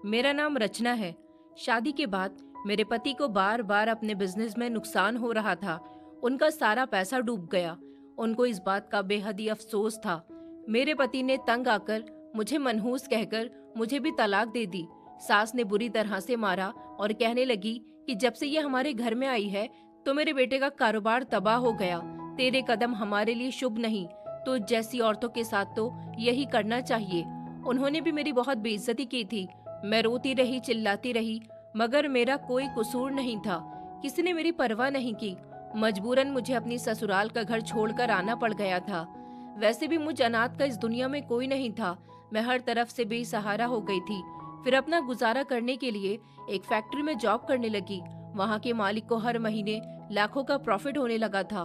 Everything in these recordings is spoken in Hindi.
मेरा नाम रचना है। शादी के बाद मेरे पति को बार बार अपने बिजनेस में नुकसान हो रहा था। उनका सारा पैसा डूब गया। उनको इस बात का बेहद ही अफसोस था। मेरे पति ने तंग आकर मुझे मनहूस कहकर मुझे भी तलाक दे दी। सास ने बुरी तरह से मारा और कहने लगी कि जब से ये हमारे घर में आई है तो मेरे बेटे का कारोबार तबाह हो गया। तेरे कदम हमारे लिए शुभ नहीं। तो जैसी औरतों के साथ तो यही करना चाहिए। उन्होंने भी मेरी बहुत बेइज्जती की थी। मैं रोती रही, चिल्लाती रही, मगर मेरा कोई कसूर नहीं था। किसी ने मेरी परवाह नहीं की। मजबूरन मुझे अपनी ससुराल का घर छोड़कर आना पड़ गया था। वैसे भी मुझ अनाथ का इस दुनिया में कोई नहीं था। मैं हर तरफ से बेसहारा हो गई थी। फिर अपना गुजारा करने के लिए एक फैक्ट्री में जॉब करने लगी। वहाँ के मालिक को हर महीने लाखों का प्रॉफिट होने लगा था।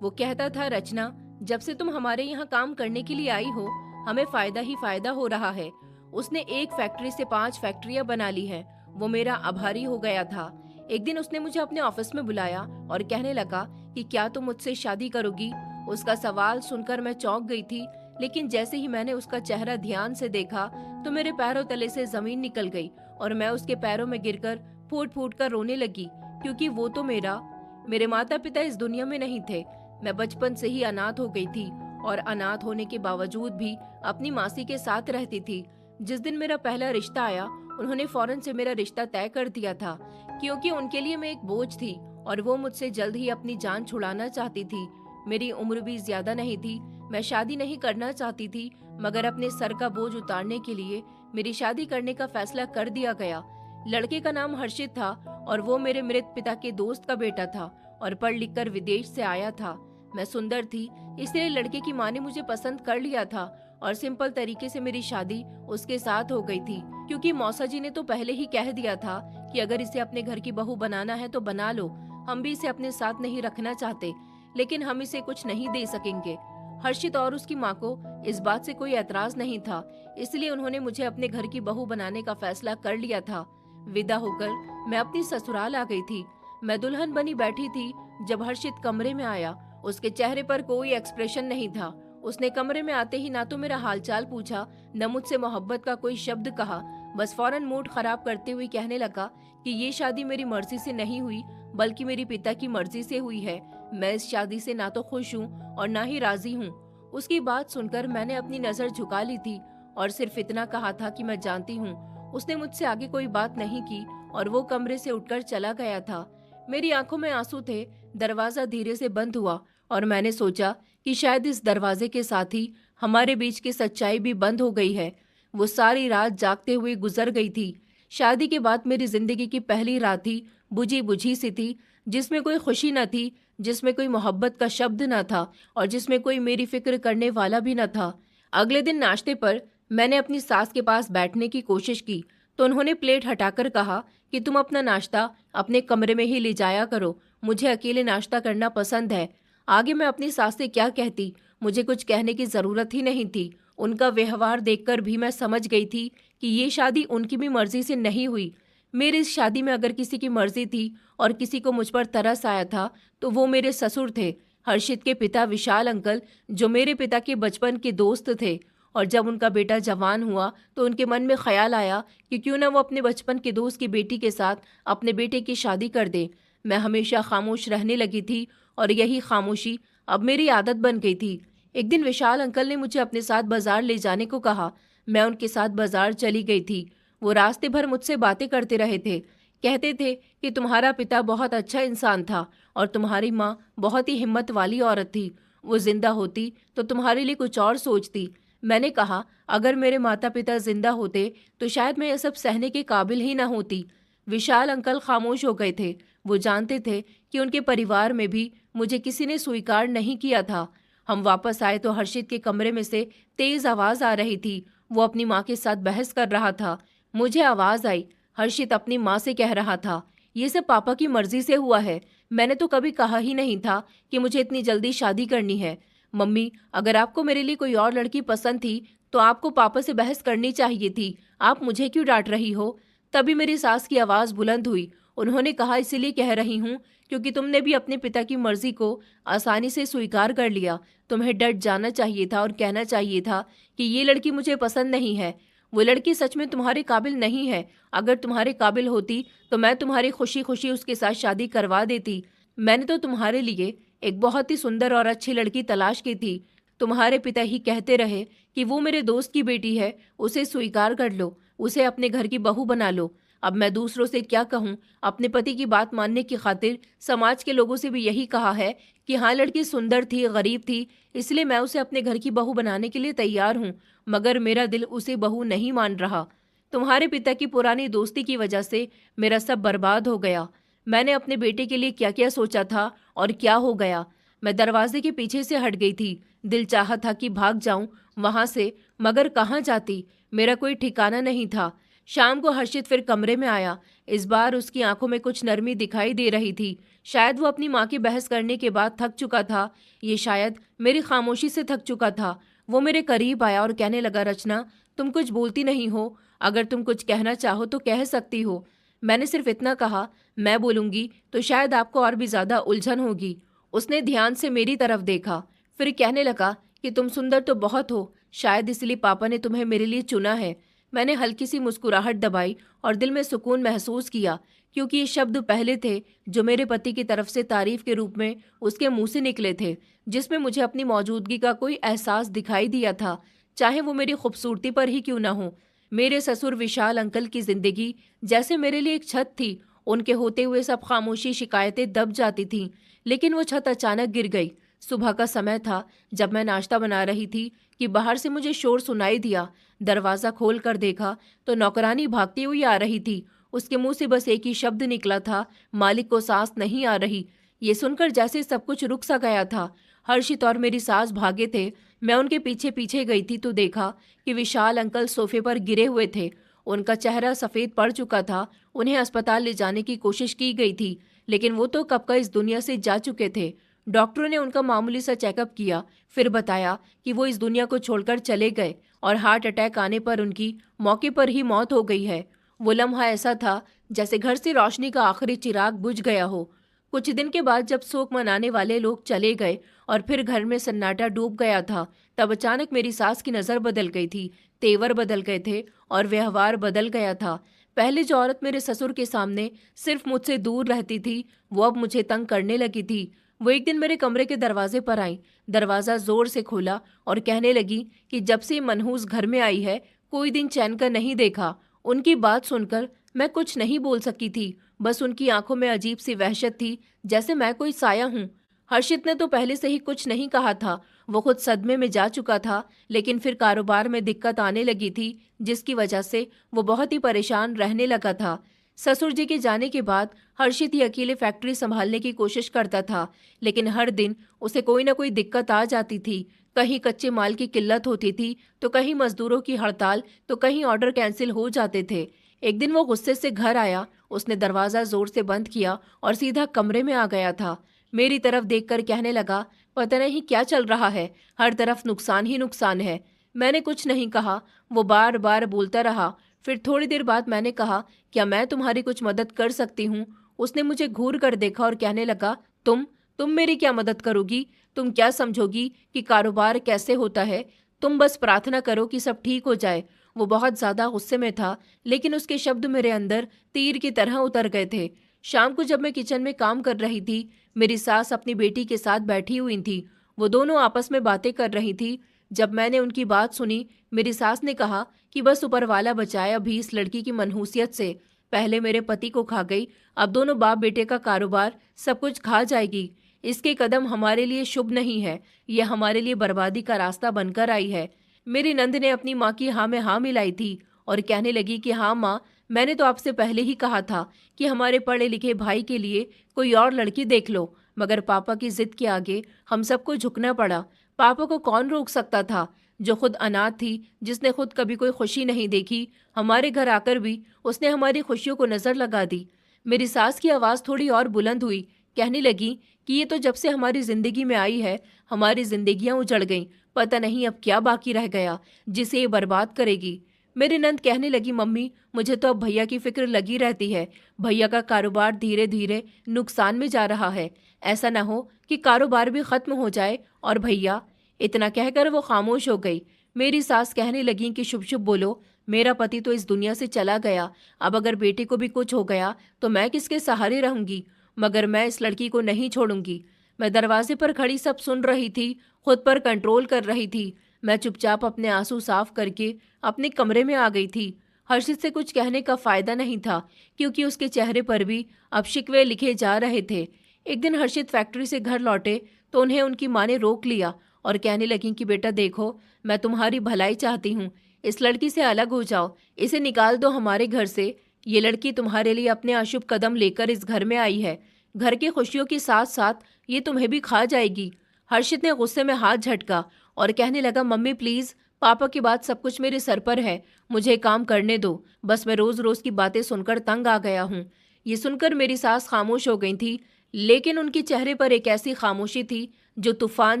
वो कहता था, रचना, जब से तुम हमारे यहाँ काम करने के लिए आई हो, हमें फायदा ही फायदा हो रहा है। उसने एक फैक्ट्री से 5 फैक्ट्रियां बना ली हैं। वो मेरा आभारी हो गया था। एक दिन उसने मुझे अपने ऑफिस में बुलाया और कहने लगा कि क्या तुम मुझसे शादी करोगी। उसका सवाल सुनकर मैं चौंक गई थी, लेकिन जैसे ही मैंने उसका चेहरा ध्यान से देखा तो मेरे पैरों तले से जमीन निकल गई और मैं उसके पैरों में गिरकर फूट फूट कर रोने लगी, क्योंकि वो तो मेरे माता पिता इस दुनिया में नहीं थे। मैं बचपन से ही अनाथ हो गई थी और अनाथ होने के बावजूद भी अपनी मासी के साथ रहती थी। जिस दिन मेरा पहला रिश्ता आया, उन्होंने फौरन से मेरा रिश्ता तय कर दिया था, क्योंकि उनके लिए मैं एक बोझ थी और वो मुझसे जल्द ही अपनी जान छुड़ाना चाहती थी। मेरी उम्र भी ज्यादा नहीं थी। मैं शादी नहीं करना चाहती थी, मगर अपने सर का बोझ उतारने के लिए मेरी शादी करने का फैसला कर दिया गया। लड़के का नाम हर्षित था और वो मेरे मृत पिता के दोस्त का बेटा था और पढ़ लिख कर विदेश से आया था। मैं सुंदर थी, इसलिए लड़के की माँ ने मुझे पसंद कर लिया था और सिंपल तरीके से मेरी शादी उसके साथ हो गई थी, क्योंकि मौसा जी ने तो पहले ही कह दिया था कि अगर इसे अपने घर की बहू बनाना है तो बना लो। हम भी इसे अपने साथ नहीं रखना चाहते, लेकिन हम इसे कुछ नहीं दे सकेंगे। हर्षित और उसकी माँ को इस बात से कोई एतराज नहीं था, इसलिए उन्होंने मुझे अपने घर की बहू बनाने का फैसला कर लिया था। विदा होकर मैं अपनी ससुराल आ गई थी। मैं दुल्हन बनी बैठी थी जब हर्षित कमरे में आया। उसके चेहरे पर कोई एक्सप्रेशन नहीं था। उसने कमरे में आते ही ना तो मेरा हालचाल पूछा, न मुझसे मोहब्बत का कोई शब्द कहा। बस फौरन मूड खराब करते हुए कहने लगा कि ये शादी मेरी मर्जी से नहीं हुई, बल्कि मेरी पिता की मर्जी से हुई है। मैं इस शादी से ना तो खुश हूँ और ना ही राजी हूँ। उसकी बात सुनकर मैंने अपनी नजर झुका ली थी और सिर्फ इतना कहा था कि मैं जानती हूँ। उसने मुझसे आगे कोई बात नहीं की और वो कमरे से उठकर चला गया था। मेरी आंखों में आंसू थे। दरवाजा धीरे से बंद हुआ और मैंने सोचा कि शायद इस दरवाजे के साथ ही हमारे बीच की सच्चाई भी बंद हो गई है। वो सारी रात जागते हुए गुजर गई थी। शादी के बाद मेरी जिंदगी की पहली रात थी, बुझी बुझी सी थी, जिसमें कोई खुशी न थी, जिसमें कोई मोहब्बत का शब्द न था और जिसमें कोई मेरी फिक्र करने वाला भी न था। अगले दिन नाश्ते पर मैंने अपनी सास के पास बैठने की कोशिश की तो उन्होंने प्लेट हटाकर कहा कि तुम अपना नाश्ता अपने कमरे में ही ले जाया करो, मुझे अकेले नाश्ता करना पसंद है। आगे मैं अपनी सास से क्या कहती, मुझे कुछ कहने की जरूरत ही नहीं थी। उनका व्यवहार देखकर भी मैं समझ गई थी कि ये शादी उनकी भी मर्जी से नहीं हुई। मेरी इस शादी में अगर किसी की मर्जी थी और किसी को मुझ पर तरस आया था तो वो मेरे ससुर थे, हर्षित के पिता विशाल अंकल, जो मेरे पिता के बचपन के दोस्त थे। और जब उनका बेटा जवान हुआ तो उनके मन में ख्याल आया कि क्यों ना वो अपने बचपन के दोस्त की बेटी के साथ अपने बेटे की शादी कर दे। मैं हमेशा खामोश रहने लगी थी और यही खामोशी अब मेरी आदत बन गई थी। एक दिन विशाल अंकल ने मुझे अपने साथ बाजार ले जाने को कहा। मैं उनके साथ बाजार चली गई थी। वो रास्ते भर मुझसे बातें करते रहे थे। कहते थे कि तुम्हारा पिता बहुत अच्छा इंसान था और तुम्हारी माँ बहुत ही हिम्मत वाली औरत थी। वो जिंदा होती तो तुम्हारे लिए कुछ और सोचती। मैंने कहा, अगर मेरे माता पिता जिंदा होते तो शायद मैं यह सब सहने के काबिल ही न होती। विशाल अंकल खामोश हो गए थे। वो जानते थे कि उनके परिवार में भी मुझे किसी ने स्वीकार नहीं किया था। हम वापस आए तो हर्षित के कमरे में से तेज आवाज आ रही थी। वो अपनी माँ के साथ बहस कर रहा था। मुझे आवाज आई। हर्षित अपनी माँ से कह रहा था, ये सब पापा की मर्जी से हुआ है। मैंने तो कभी कहा ही नहीं था कि मुझे इतनी जल्दी शादी करनी है। मम्मी, अगर आपको मेरे लिए कोई और लड़की पसंद थी तो आपको पापा से बहस करनी चाहिए थी। आप मुझे क्यों डांट रही हो? तभी मेरी सास की आवाज बुलंद हुई। उन्होंने कहा, इसीलिए कह रही हूँ क्योंकि तुमने भी अपने पिता की मर्जी को आसानी से स्वीकार कर लिया। तुम्हें डट जाना चाहिए था और कहना चाहिए था कि ये लड़की मुझे पसंद नहीं है। वो लड़की सच में तुम्हारे काबिल नहीं है। अगर तुम्हारे काबिल होती तो मैं तुम्हारी खुशी खुशी उसके साथ शादी करवा देती। मैंने तो तुम्हारे लिए एक बहुत ही सुंदर और अच्छी लड़की तलाश की थी। तुम्हारे पिता ही कहते रहे कि वो मेरे दोस्त की बेटी है, उसे स्वीकार कर लो, उसे अपने घर की बहू बना लो। अब मैं दूसरों से क्या कहूँ? अपने पति की बात मानने की खातिर समाज के लोगों से भी यही कहा है कि हाँ, लड़की सुंदर थी, गरीब थी, इसलिए मैं उसे अपने घर की बहू बनाने के लिए तैयार हूँ। मगर मेरा दिल उसे बहू नहीं मान रहा। तुम्हारे पिता की पुरानी दोस्ती की वजह से मेरा सब बर्बाद हो गया। मैंने अपने बेटे के लिए क्या क्या सोचा था और क्या हो गया। मैं दरवाजे के पीछे से हट गई थी। दिल चाहा था कि भाग जाऊं वहां से, मगर कहाँ जाती? मेरा कोई ठिकाना नहीं था। शाम को हर्षित फिर कमरे में आया। इस बार उसकी आंखों में कुछ नरमी दिखाई दे रही थी। शायद वो अपनी माँ की बहस करने के बाद थक चुका था। ये शायद मेरी खामोशी से थक चुका था। वो मेरे करीब आया और कहने लगा, रचना, तुम कुछ बोलती नहीं हो। अगर तुम कुछ कहना चाहो तो कह सकती हो। मैंने सिर्फ इतना कहा, मैं बोलूंगी तो शायद आपको और भी ज्यादा उलझन होगी। उसने ध्यान से मेरी तरफ देखा, फिर कहने लगा कि तुम सुंदर तो बहुत हो, शायद इसलिए पापा ने तुम्हें मेरे लिए चुना है। मैंने हल्की सी मुस्कुराहट दबाई और दिल में सुकून महसूस किया, क्योंकि ये शब्द पहले थे जो मेरे पति की तरफ से तारीफ के रूप में उसके मुंह से निकले थे, जिसमें मुझे अपनी मौजूदगी का कोई एहसास दिखाई दिया था, चाहे वो मेरी खूबसूरती पर ही क्यों न हो। मेरे ससुर विशाल अंकल की जिंदगी जैसे मेरे लिए एक छत थी। उनके होते हुए सब खामोशी शिकायतें दब जाती थीं, लेकिन वो छत अचानक गिर गई। सुबह का समय था, जब मैं नाश्ता बना रही थी कि बाहर से मुझे शोर सुनाई दिया। दरवाज़ा खोल कर देखा तो नौकरानी भागती हुई आ रही थी। उसके मुंह से बस एक ही शब्द निकला था, मालिक को सांस नहीं आ रही। ये सुनकर जैसे सब कुछ रुक सा गया था। हर्षित और मेरी सास भागे थे। मैं उनके पीछे पीछे गई थी तो देखा कि विशाल अंकल सोफे पर गिरे हुए थे। उनका चेहरा सफ़ेद पड़ चुका था। उन्हें अस्पताल ले जाने की कोशिश की गई थी, लेकिन वो तो कब का इस दुनिया से जा चुके थे। डॉक्टरों ने उनका मामूली सा चेकअप किया, फिर बताया कि वो इस दुनिया को छोड़कर चले गए और हार्ट अटैक आने पर उनकी मौके पर ही मौत हो गई है। वो लम्हा ऐसा था जैसे घर से रोशनी का आखिरी चिराग बुझ गया हो। कुछ दिन के बाद जब शोक मनाने वाले लोग चले गए और फिर घर में सन्नाटा डूब गया था, तब अचानक मेरी सास की नज़र बदल गई थी, तेवर बदल गए थे और व्यवहार बदल गया था। पहले जो औरत मेरे ससुर के सामने सिर्फ मुझसे दूर रहती थी, वो अब मुझे तंग करने लगी थी। वो एक दिन मेरे कमरे के दरवाजे पर आई, दरवाज़ा जोर से खोला और कहने लगी कि जब से मनहूस घर में आई है, कोई दिन चैन का नहीं देखा। उनकी बात सुनकर मैं कुछ नहीं बोल सकी थी, बस उनकी आंखों में अजीब सी वहशत थी, जैसे मैं कोई साया हूँ। हर्षित ने तो पहले से ही कुछ नहीं कहा था, वो खुद सदमे में जा चुका था, लेकिन फिर कारोबार में दिक्कत आने लगी थी, जिसकी वजह से वो बहुत ही परेशान रहने लगा था। ससुर जी के जाने के बाद हर्षित ही अकेले फैक्ट्री संभालने की कोशिश करता था, लेकिन हर दिन उसे कोई ना कोई दिक्कत आ जाती थी। कहीं कच्चे माल की किल्लत होती थी, तो कहीं मजदूरों की हड़ताल, तो कहीं ऑर्डर कैंसिल हो जाते थे। एक दिन वो गुस्से से घर आया, उसने दरवाज़ा जोर से बंद किया और सीधा कमरे में आ गया था। मेरी तरफ देखकर कहने लगा, पता नहीं क्या चल रहा है, हर तरफ नुकसान ही नुकसान है। मैंने कुछ नहीं कहा, वो बार बार बोलता रहा। फिर थोड़ी देर बाद मैंने कहा, क्या मैं तुम्हारी कुछ मदद कर सकती हूँ? उसने मुझे घूर कर देखा और कहने लगा, तुम मेरी क्या मदद करोगी? तुम क्या समझोगी कि कारोबार कैसे होता है? तुम बस प्रार्थना करो कि सब ठीक हो जाए। वो बहुत ज्यादा गुस्से में था, लेकिन उसके शब्द मेरे अंदर तीर की तरह उतर गए थे। शाम को जब मैं किचन में काम कर रही थी, मेरी सास अपनी बेटी के साथ बैठी हुई थी। वो दोनों आपस में बातें कर रही थी। जब मैंने उनकी बात सुनी, मेरी सास ने कहा कि बस ऊपर वाला बचाए अभी इस लड़की की मनहूसियत से। पहले मेरे पति को खा गई, अब दोनों बाप बेटे का कारोबार सब कुछ खा जाएगी। इसके कदम हमारे लिए शुभ नहीं है, यह हमारे लिए बर्बादी का रास्ता बनकर आई है। मेरी नंद ने अपनी माँ की हाँ में हाँ मिलाई थी और कहने लगी कि हाँ माँ, मैंने तो आपसे पहले ही कहा था कि हमारे पढ़े लिखे भाई के लिए कोई और लड़की देख लो, मगर पापा की जिद के आगे हम सबको झुकना पड़ा। पापा को कौन रोक सकता था, जो खुद अनाथ थी, जिसने खुद कभी कोई खुशी नहीं देखी। हमारे घर आकर भी उसने हमारी खुशियों को नजर लगा दी। मेरी सास की आवाज़ थोड़ी और बुलंद हुई, कहने लगी कि ये तो जब से हमारी जिंदगी में आई है, हमारी जिंदगियां उजड़ गईं। पता नहीं अब क्या बाकी रह गया जिसे ये बर्बाद करेगी। मेरी नंद कहने लगी, मम्मी, मुझे तो अब भैया की फिक्र लगी रहती है। भैया का कारोबार धीरे धीरे नुकसान में जा रहा है। ऐसा ना हो कि कारोबार भी खत्म हो जाए और भैया। इतना कहकर वो खामोश हो गई। मेरी सास कहने लगी कि शुभ शुभ बोलो। मेरा पति तो इस दुनिया से चला गया, अब अगर बेटे को भी कुछ हो गया तो मैं किसके सहारे रहूंगी? मगर मैं इस लड़की को नहीं छोड़ूंगी। मैं दरवाजे पर खड़ी सब सुन रही थी, खुद पर कंट्रोल कर रही थी। मैं चुपचाप अपने आंसू साफ करके अपने कमरे में आ गई थी। हर्षित से कुछ कहने का फायदा नहीं था, क्योंकि उसके चेहरे पर भी अब शिकवे लिखे जा रहे थे। एक दिन हर्षित फैक्ट्री से घर लौटे तो उन्हें उनकी माँ ने रोक लिया और कहने लगी कि बेटा देखो, मैं तुम्हारी भलाई चाहती हूँ, इस लड़की से अलग हो जाओ, इसे निकाल दो हमारे घर से। ये लड़की तुम्हारे लिए अपने अशुभ कदम लेकर इस घर में आई है। घर की खुशियों के साथ साथ ये तुम्हें भी खा जाएगी। हर्षित ने गुस्से में हाथ झटका और कहने लगा, मम्मी प्लीज, पापा की बात सब कुछ मेरे सर पर है, मुझे काम करने दो। बस मैं रोज रोज की बातें सुनकर तंग आ गया हूँ। ये सुनकर मेरी सास खामोश हो गई थी, लेकिन उनके चेहरे पर एक ऐसी खामोशी थी जो तूफान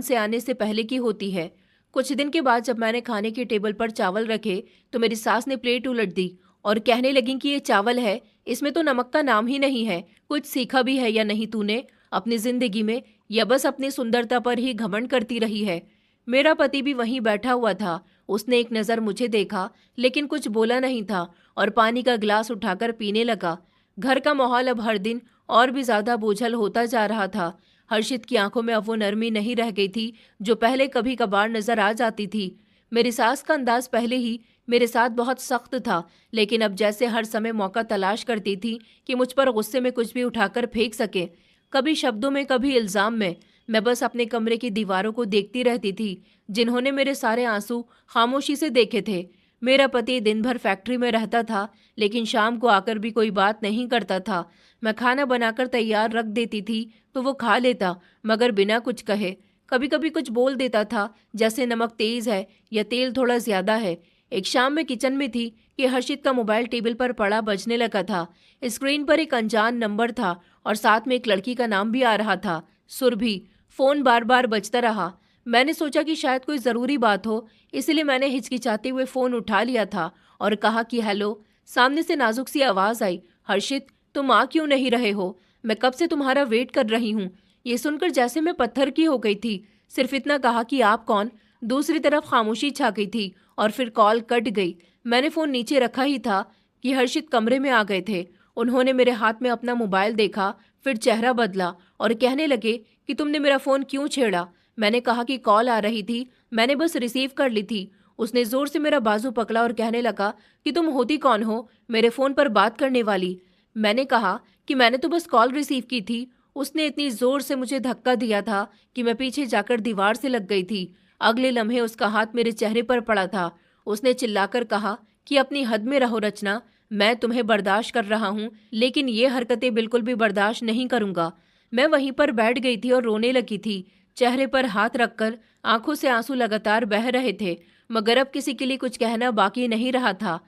से आने से पहले की होती है। कुछ दिन के बाद जब मैंने खाने के टेबल पर चावल रखे तो मेरी सास ने प्लेट उलट दी और कहने लगी कि ये चावल है, इसमें तो नमक का नाम ही नहीं है। कुछ सीखा भी है या नहीं तूने अपनी जिंदगी में, या बस अपनी सुंदरता पर ही घमंड करती रही है? मेरा पति भी वहीं बैठा हुआ था। उसने एक नज़र मुझे देखा लेकिन कुछ बोला नहीं था और पानी का गिलास उठाकर पीने लगा। घर का माहौल अब हर दिन और भी ज्यादा बोझल होता जा रहा था। हर्षित की आंखों में अब वो नरमी नहीं रह गई थी जो पहले कभी कभार नजर आ जाती थी। मेरी सास का अंदाज पहले ही मेरे साथ बहुत सख्त था, लेकिन अब जैसे हर समय मौका तलाश करती थी कि मुझ पर गुस्से में कुछ भी उठाकर फेंक सके, कभी शब्दों में कभी इल्जाम में। मैं बस अपने कमरे की दीवारों को देखती रहती थी, जिन्होंने मेरे सारे आंसू खामोशी से देखे थे। मेरा पति दिन भर फैक्ट्री में रहता था, लेकिन शाम को आकर भी कोई बात नहीं करता था। मैं खाना बनाकर तैयार रख देती थी तो वो खा लेता, मगर बिना कुछ कहे। कभी कभी कुछ बोल देता था, जैसे नमक तेज है या तेल थोड़ा ज्यादा है। एक शाम में किचन में थी कि हर्षित का मोबाइल टेबल पर पड़ा बजने लगा था। स्क्रीन पर एक अनजान नंबर था और साथ में एक लड़की का नाम भी आ रहा था, सुरभि। फोन बार बार बजता रहा। मैंने सोचा कि शायद कोई ज़रूरी बात हो, इसलिए मैंने हिचकिचाते हुए फ़ोन उठा लिया था और कहा कि हेलो। सामने से नाजुक सी आवाज़ आई, हर्षित तुम आ क्यों नहीं रहे हो? मैं कब से तुम्हारा वेट कर रही हूँ। ये सुनकर जैसे मैं पत्थर की हो गई थी। सिर्फ इतना कहा कि आप कौन? दूसरी तरफ खामोशी छा गई थी और फिर कॉल कट गई। मैंने फ़ोन नीचे रखा ही था कि हर्षित कमरे में आ गए थे। उन्होंने मेरे हाथ में अपना मोबाइल देखा, फिर चेहरा बदला और कहने लगे कि तुमने मेरा फ़ोन क्यों छेड़ा? मैंने कहा कि कॉल आ रही थी, मैंने बस रिसीव कर ली थी। उसने जोर से मेरा बाजू पकड़ा और कहने लगा कि तुम होती कौन हो मेरे फ़ोन पर बात करने वाली? मैंने कहा कि मैंने तो बस कॉल रिसीव की थी। उसने इतनी जोर से मुझे धक्का दिया था कि मैं पीछे जाकर दीवार से लग गई थी। अगले लम्हे उसका हाथ मेरे चेहरे पर पड़ा था। उसने चिल्लाकर कहा कि अपनी हद में रहो रचना, मैं तुम्हें बर्दाश्त कर रहा हूँ, लेकिन ये हरकतें बिल्कुल भी बर्दाश्त नहीं करूँगा। मैं वहीं पर बैठ गई थी और रोने लगी थी, चेहरे पर हाथ रखकर। आंखों से आंसू लगातार बह रहे थे, मगर अब किसी के लिए कुछ कहना बाकी नहीं रहा था।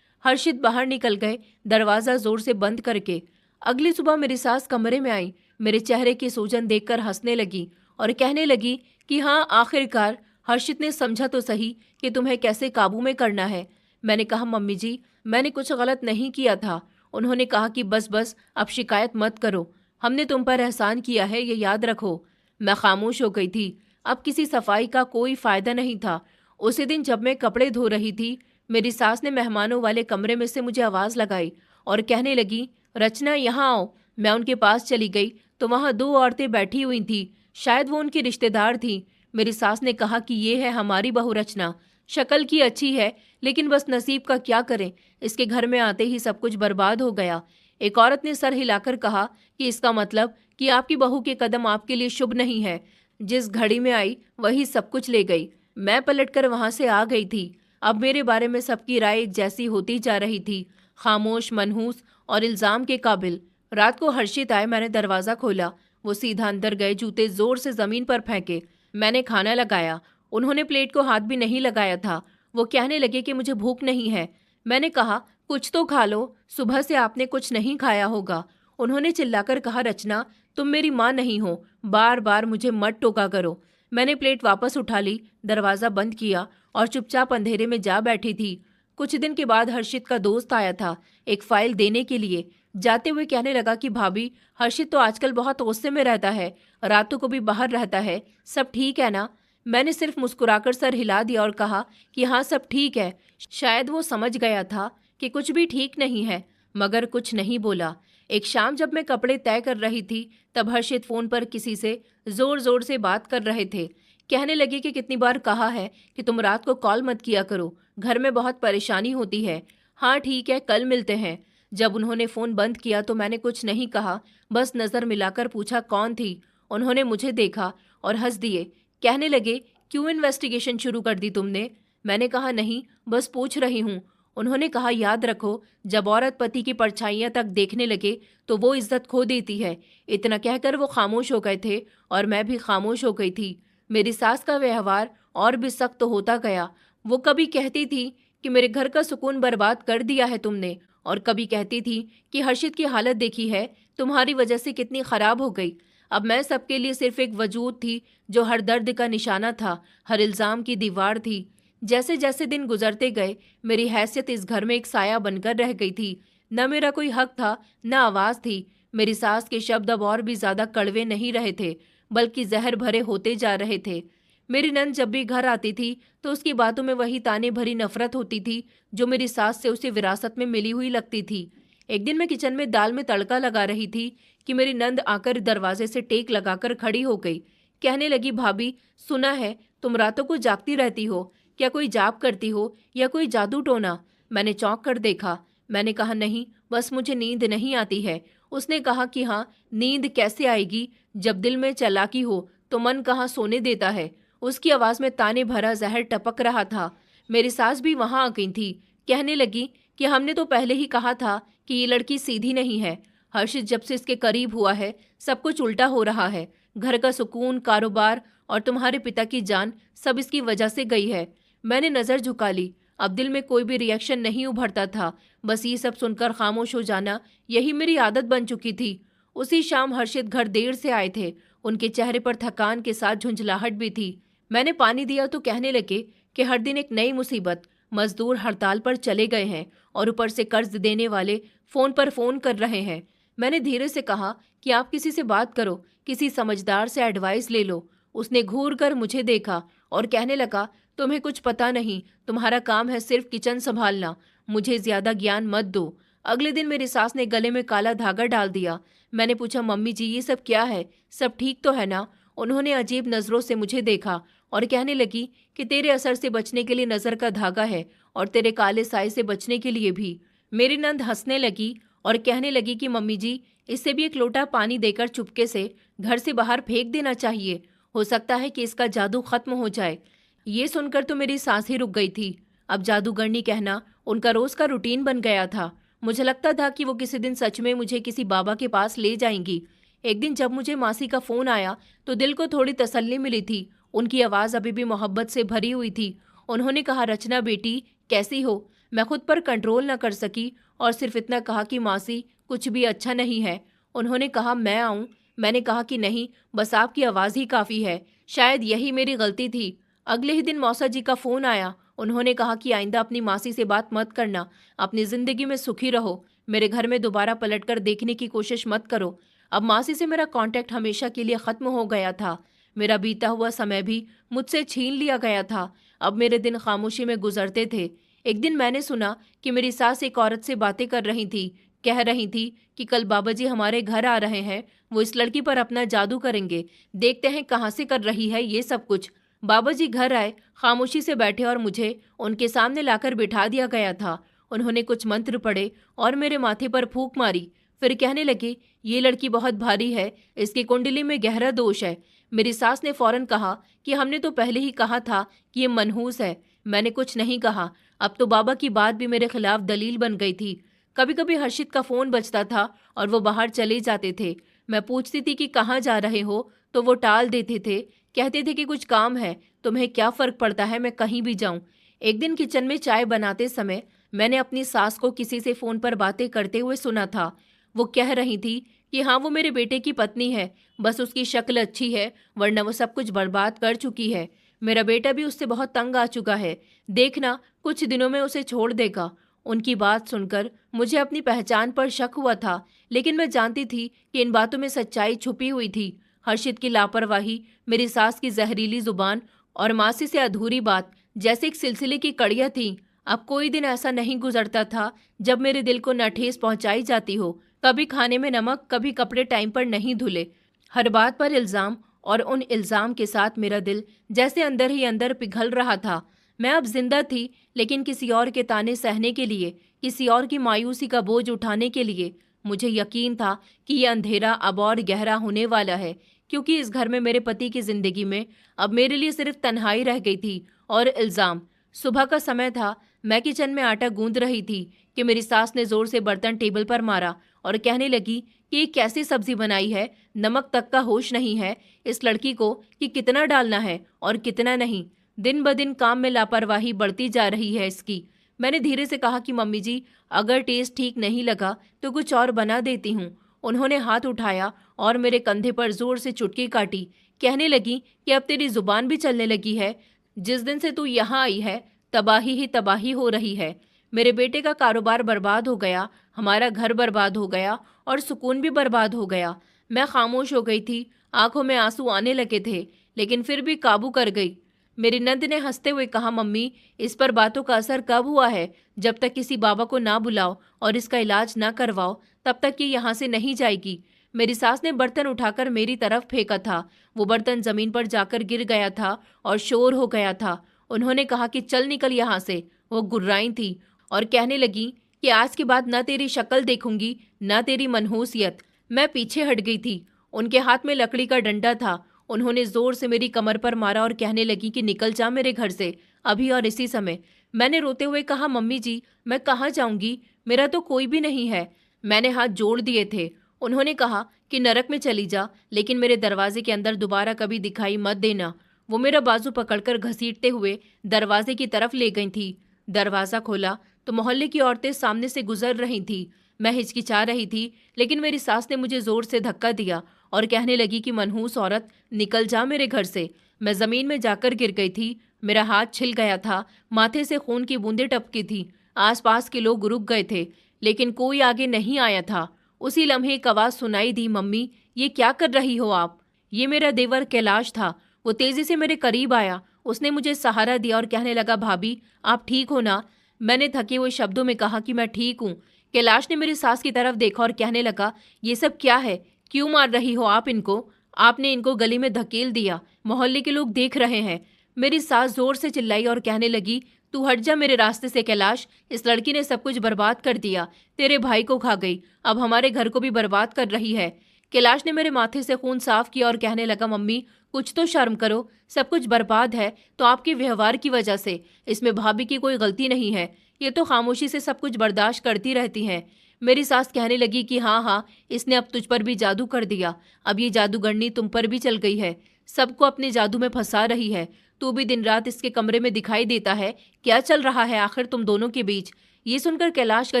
हर्षित बाहर निकल गए, दरवाजा जोर से बंद करके। अगली सुबह मेरी सास कमरे में आई, मेरे चेहरे की सूजन देखकर हंसने लगी और कहने लगी कि हाँ, आखिरकार हर्षित ने समझा तो सही कि तुम्हें कैसे काबू में करना है। मैंने कहा मम्मी जी, मैंने कुछ गलत नहीं किया था। उन्होंने कहा कि बस बस अब शिकायत मत करो, हमने तुम पर एहसान किया है, ये याद रखो। मैं खामोश हो गई थी। अब किसी सफाई का कोई फायदा नहीं था। उसी दिन जब मैं कपड़े धो रही थी, मेरी सास ने मेहमानों वाले कमरे में से मुझे आवाज़ लगाई और कहने लगी, रचना यहाँ आओ। मैं उनके पास चली गई तो वहाँ दो औरतें बैठी हुई थी, शायद वो उनकी रिश्तेदार थी। मेरी सास ने कहा कि ये है हमारी बहू रचना, शक्ल की अच्छी है, लेकिन बस नसीब का क्या करें, इसके घर में आते ही सब कुछ बर्बाद हो गया। एक औरत ने सर हिलाकर कहा कि इसका मतलब कि आपकी बहू के कदम आपके लिए शुभ नहीं है। जिस घड़ी में आई वही सब कुछ ले गई। मैं पलटकर वहां से आ गई थी। अब मेरे बारे में सबकी राय एक जैसी होती जा रही थी, खामोश, मनहूस और इल्जाम के काबिल। रात को हर्षित आए, मैंने दरवाज़ा खोला। वो सीधा अंदर गए, जूते जोर से ज़मीन पर फेंके। मैंने खाना लगाया, उन्होंने प्लेट को हाथ भी नहीं लगाया था। वो कहने लगे कि मुझे भूख नहीं है। मैंने कहा कुछ तो खा लो, सुबह से आपने कुछ नहीं खाया होगा। उन्होंने चिल्लाकर कहा, रचना तुम मेरी माँ नहीं हो, बार बार मुझे मत टोका करो। मैंने प्लेट वापस उठा ली, दरवाज़ा बंद किया और चुपचाप अंधेरे में जा बैठी थी। कुछ दिन के बाद हर्षित का दोस्त आया था एक फाइल देने के लिए। जाते हुए कहने लगा कि भाभी, हर्षित तो आजकल बहुत गुस्से में रहता है, रातों को भी बाहर रहता है, सब ठीक है ना? मैंने सिर्फ मुस्कुराकर सर हिला दिया और कहा कि हाँ सब ठीक है। शायद वो समझ गया था कि कुछ भी ठीक नहीं है, मगर कुछ नहीं बोला। एक शाम जब मैं कपड़े तय कर रही थी तब हर्षित फोन पर किसी से जोर जोर से बात कर रहे थे। कहने लगे कि कितनी बार कहा है कि तुम रात को कॉल मत किया करो, घर में बहुत परेशानी होती है। हाँ ठीक है, कल मिलते हैं। जब उन्होंने फोन बंद किया तो मैंने कुछ नहीं कहा, बस नजर मिलाकर पूछा कौन थी। उन्होंने मुझे देखा और हंस दिए। कहने लगे क्यों इन्वेस्टिगेशन शुरू कर दी तुमने? मैंने कहा नहीं, बस पूछ रही हूँ। उन्होंने कहा याद रखो, जब औरत पति की परछाइयां तक देखने लगे तो वो इज्जत खो देती है। इतना कहकर वो खामोश हो गए थे और मैं भी खामोश हो गई थी। मेरी सास का व्यवहार और भी सख्त होता गया। वो कभी कहती थी कि मेरे घर का सुकून बर्बाद कर दिया है तुमने, और कभी कहती थी कि हर्षित की हालत देखी है, तुम्हारी वजह से कितनी खराब हो गई। अब मैं सबके लिए सिर्फ एक वजूद थी जो हर दर्द का निशाना था, हर इल्जाम की दीवार थी। जैसे जैसे दिन गुजरते गए मेरी हैसियत इस घर में एक साया बनकर रह गई थी। न मेरा कोई हक था, न आवाज थी। मेरी सास के शब्द अब और भी ज्यादा कड़वे नहीं रहे थे, बल्कि जहर भरे होते जा रहे थे। मेरी नंद जब भी घर आती थी तो उसकी बातों में वही ताने भरी नफरत होती थी जो मेरी सास से उसे विरासत में मिली हुई लगती थी। एक दिन मैं किचन में दाल में तड़का लगा रही थी कि मेरी नंद आकर दरवाजे से टेक लगाकर खड़ी हो गई। कहने लगी भाभी, सुना है तुम रातों को जागती रहती हो, क्या कोई जाप करती हो या कोई जादू टोना? मैंने चौंक कर देखा। मैंने कहा नहीं, बस मुझे नींद नहीं आती है। उसने कहा कि हाँ, नींद कैसे आएगी जब दिल में चालाकी हो तो मन कहाँ सोने देता है। उसकी आवाज में ताने भरा जहर टपक रहा था। मेरी सास भी वहां आ गई थी। कहने लगी कि हमने तो पहले ही कहा था कि ये लड़की सीधी नहीं है। हर्षित जब से इसके करीब हुआ है सब कुछ उल्टा हो रहा है। घर का सुकून, कारोबार और तुम्हारे पिता की जान सब इसकी वजह से गई है। मैंने नजर झुका ली। अब दिल में कोई भी रिएक्शन नहीं उभरता था, बस ये सब सुनकर खामोश हो जाना, यही मेरी आदत बन चुकी थी। उसी शाम हर्षित घर देर से आए थे। उनके चेहरे पर थकान के साथ झुंझलाहट भी थी। मैंने पानी दिया तो कहने लगे कि हर दिन एक नई मुसीबत। मजदूर हड़ताल पर चले गए हैं और ऊपर से कर्ज देने वाले फोन पर फोन कर रहे हैं। मैंने धीरे से कहा कि आप किसी से बात करो, किसी समझदार से एडवाइस ले लो। उसने घूर कर मुझे देखा और कहने लगा, तुम्हें कुछ पता नहीं, तुम्हारा काम है सिर्फ किचन संभालना, मुझे ज्यादा ज्ञान मत दो। अगले दिन मेरी सास ने गले में काला धागा डाल दिया। मैंने पूछा, मम्मी जी ये सब क्या है, सब ठीक तो है ना? उन्होंने अजीब नजरों से मुझे देखा और कहने लगी कि तेरे असर से बचने के लिए नजर का धागा है और तेरे काले साए से बचने के लिए भी। मेरी नंद हंसने लगी और कहने लगी कि मम्मी जी, इससे भी एक लोटा पानी देकर चुपके से घर से बाहर फेंक देना चाहिए, हो सकता है कि इसका जादू खत्म हो जाए। ये सुनकर तो मेरी सांस ही रुक गई थी। अब जादूगरनी कहना उनका रोज का रूटीन बन गया था। मुझे लगता था कि वो किसी दिन सच में मुझे किसी बाबा के पास ले जाएंगी। एक दिन जब मुझे मासी का फोन आया तो दिल को थोड़ी तसल्ली मिली थी। उनकी आवाज अभी भी मोहब्बत से भरी हुई थी। उन्होंने कहा, रचना बेटी कैसी हो? मैं खुद पर कंट्रोल न कर सकी और सिर्फ इतना कहा कि मासी कुछ भी अच्छा नहीं है। उन्होंने कहा, मैं आऊं? मैंने कहा कि नहीं, बस आपकी आवाज ही काफी है। शायद यही मेरी गलती थी। अगले ही दिन मौसा जी का फोन आया। उन्होंने कहा कि आइंदा अपनी मासी से बात मत करना, अपनी जिंदगी में सुखी रहो, मेरे घर में दोबारा पलटकर देखने की कोशिश मत करो। अब मासी से मेरा कांटेक्ट हमेशा के लिए खत्म हो गया था। मेरा बीता हुआ समय भी मुझसे छीन लिया गया था। अब मेरे दिन खामोशी में गुजरते थे। एक दिन मैंने सुना कि मेरी सास एक औरत से बातें कर रही थी। कह रही थी कि कल बाबा जी हमारे घर आ रहे हैं, वो इस लड़की पर अपना जादू करेंगे, देखते हैं कहाँ से कर रही है ये सब कुछ। बाबा जी घर आए, खामोशी से बैठे और मुझे उनके सामने लाकर बिठा दिया गया था। उन्होंने कुछ मंत्र पढ़े और मेरे माथे पर फूंक मारी। फिर कहने लगे, ये लड़की बहुत भारी है, इसकी कुंडली में गहरा दोष है। मेरी सास ने फौरन कहा कि हमने तो पहले ही कहा था कि ये मनहूस है। मैंने कुछ नहीं कहा। अब तो बाबा की बात भी मेरे खिलाफ दलील बन गई थी। कभी कभी हर्षित का फोन बजता था और वो बाहर चले जाते थे। मैं पूछती थी कि कहाँ जा रहे हो तो वो टाल देते थे, कहते थे कि कुछ काम है, तुम्हें क्या फर्क पड़ता है मैं कहीं भी जाऊं। एक दिन किचन में चाय बनाते समय मैंने अपनी सास को किसी से फोन पर बातें करते हुए सुना था। वो कह रही थी कि हाँ वो मेरे बेटे की पत्नी है, बस उसकी शक्ल अच्छी है, वरना वो सब कुछ बर्बाद कर चुकी है। मेरा बेटा भी उससे बहुत तंग आ चुका है, देखना कुछ दिनों में उसे छोड़ देगा। उनकी बात सुनकर मुझे अपनी पहचान पर शक हुआ था, लेकिन मैं जानती थी कि इन बातों में सच्चाई छुपी हुई थी। हर्षित की लापरवाही, मेरी सास की जहरीली जुबान और मासी से अधूरी बात जैसे एक सिलसिले की कड़ियाँ थीं। अब कोई दिन ऐसा नहीं गुजरता था जब मेरे दिल को न ठेस पहुंचाई जाती हो। कभी खाने में नमक, कभी कपड़े टाइम पर नहीं धुले, हर बात पर इल्ज़ाम, और उन इल्ज़ाम के साथ मेरा दिल जैसे अंदर ही अंदर पिघल रहा था। मैं अब जिंदा थी, लेकिन किसी और के ताने सहने के लिए, किसी और की मायूसी का बोझ उठाने के लिए। मुझे यकीन था कि यह अंधेरा अब और गहरा होने वाला है, क्योंकि इस घर में मेरे पति की जिंदगी में अब मेरे लिए सिर्फ तन्हाई रह गई थी और इल्ज़ाम। सुबह का समय था, मैं किचन में आटा गूंद रही थी कि मेरी सास ने जोर से बर्तन टेबल पर मारा और कहने लगी कि ये कैसी सब्जी बनाई है, नमक तक का होश नहीं है इस लड़की को कि कितना डालना है और कितना नहीं। दिन ब दिन काम में लापरवाही बढ़ती जा रही है इसकी। मैंने धीरे से कहा कि मम्मी जी, अगर टेस्ट ठीक नहीं लगा तो कुछ और बना देती हूँ। उन्होंने हाथ उठाया और मेरे कंधे पर जोर से चुटकी काटी। कहने लगी कि अब तेरी जुबान भी चलने लगी है। जिस दिन से तू यहाँ आई है तबाही ही तबाही हो रही है। मेरे बेटे का कारोबार बर्बाद हो गया, हमारा घर बर्बाद हो गया और सुकून भी बर्बाद हो गया। मैं खामोश हो गई थी, आंखों में आंसू आने लगे थे, लेकिन फिर भी काबू कर गई। मेरी नंद ने हंसते हुए कहा, मम्मी, इस पर बातों का असर कब हुआ है? जब तक किसी बाबा को ना बुलाओ और इसका इलाज ना करवाओ तब तक ये यहाँ से नहीं जाएगी। मेरी सास ने बर्तन उठाकर मेरी तरफ फेंका था। वो बर्तन जमीन पर जाकर गिर गया था और शोर हो गया था। उन्होंने कहा कि चल निकल यहाँ से। वो गुर्राई थी और कहने लगी कि आज के बाद न तेरी शक्ल देखूंगी न तेरी मनहूसियत। मैं पीछे हट गई थी। उनके हाथ में लकड़ी का डंडा था। उन्होंने जोर से मेरी कमर पर मारा और कहने लगी कि निकल जा मेरे घर से, अभी और इसी समय। मैंने रोते हुए कहा, मम्मी जी, मैं कहाँ जाऊंगी, मेरा तो कोई भी नहीं है। मैंने हाथ जोड़ दिए थे। उन्होंने कहा कि नरक में चली जा, लेकिन मेरे दरवाजे के अंदर दोबारा कभी दिखाई मत देना। वो मेरा बाजू पकड़कर घसीटते हुए दरवाजे की तरफ ले गई थी। दरवाज़ा खोला तो मोहल्ले की औरतें सामने से गुजर रही थी। मैं हिचकिचा रही थी, लेकिन मेरी सास ने मुझे जोर से धक्का दिया और कहने लगी कि मनहूस औरत, निकल जा मेरे घर से। मैं ज़मीन में जाकर गिर गई थी। मेरा हाथ छिल गया था, माथे से खून की बूंदें टपकी थी। आसपास के लोग रुक गए थे, लेकिन कोई आगे नहीं आया था। उसी लम्हे एक आवाज़ सुनाई दी, मम्मी, ये क्या कर रही हो आप? ये मेरा देवर कैलाश था। वो तेज़ी से मेरे करीब आया। उसने मुझे सहारा दिया और कहने लगा, भाभी, आप ठीक हो ना? मैंने थके हुए शब्दों में कहा कि मैं ठीक हूँ। कैलाश ने मेरी सास की तरफ देखा और कहने लगा, ये सब क्या है? क्यों मार रही हो आप इनको? आपने इनको गली में धकेल दिया, मोहल्ले के लोग देख रहे हैं। मेरी सास जोर से चिल्लाई और कहने लगी, तू हट जा मेरे रास्ते से कैलाश। इस लड़की ने सब कुछ बर्बाद कर दिया, तेरे भाई को खा गई, अब हमारे घर को भी बर्बाद कर रही है। कैलाश ने मेरे माथे से खून साफ किया और कहने लगा, मम्मी, कुछ तो शर्म करो। सब कुछ बर्बाद है तो आपके व्यवहार की वजह से। इसमें भाभी की कोई गलती नहीं है। ये तो खामोशी से सब कुछ बर्दाश्त करती रहती हैं। मेरी सास कहने लगी कि हाँ हाँ, इसने अब तुझ पर भी जादू कर दिया। अब ये जादूगरनी तुम पर भी चल गई है, सबको अपने जादू में फंसा रही है। तू भी दिन रात इसके कमरे में दिखाई देता है। क्या चल रहा है आखिर तुम दोनों के बीच? ये सुनकर कैलाश का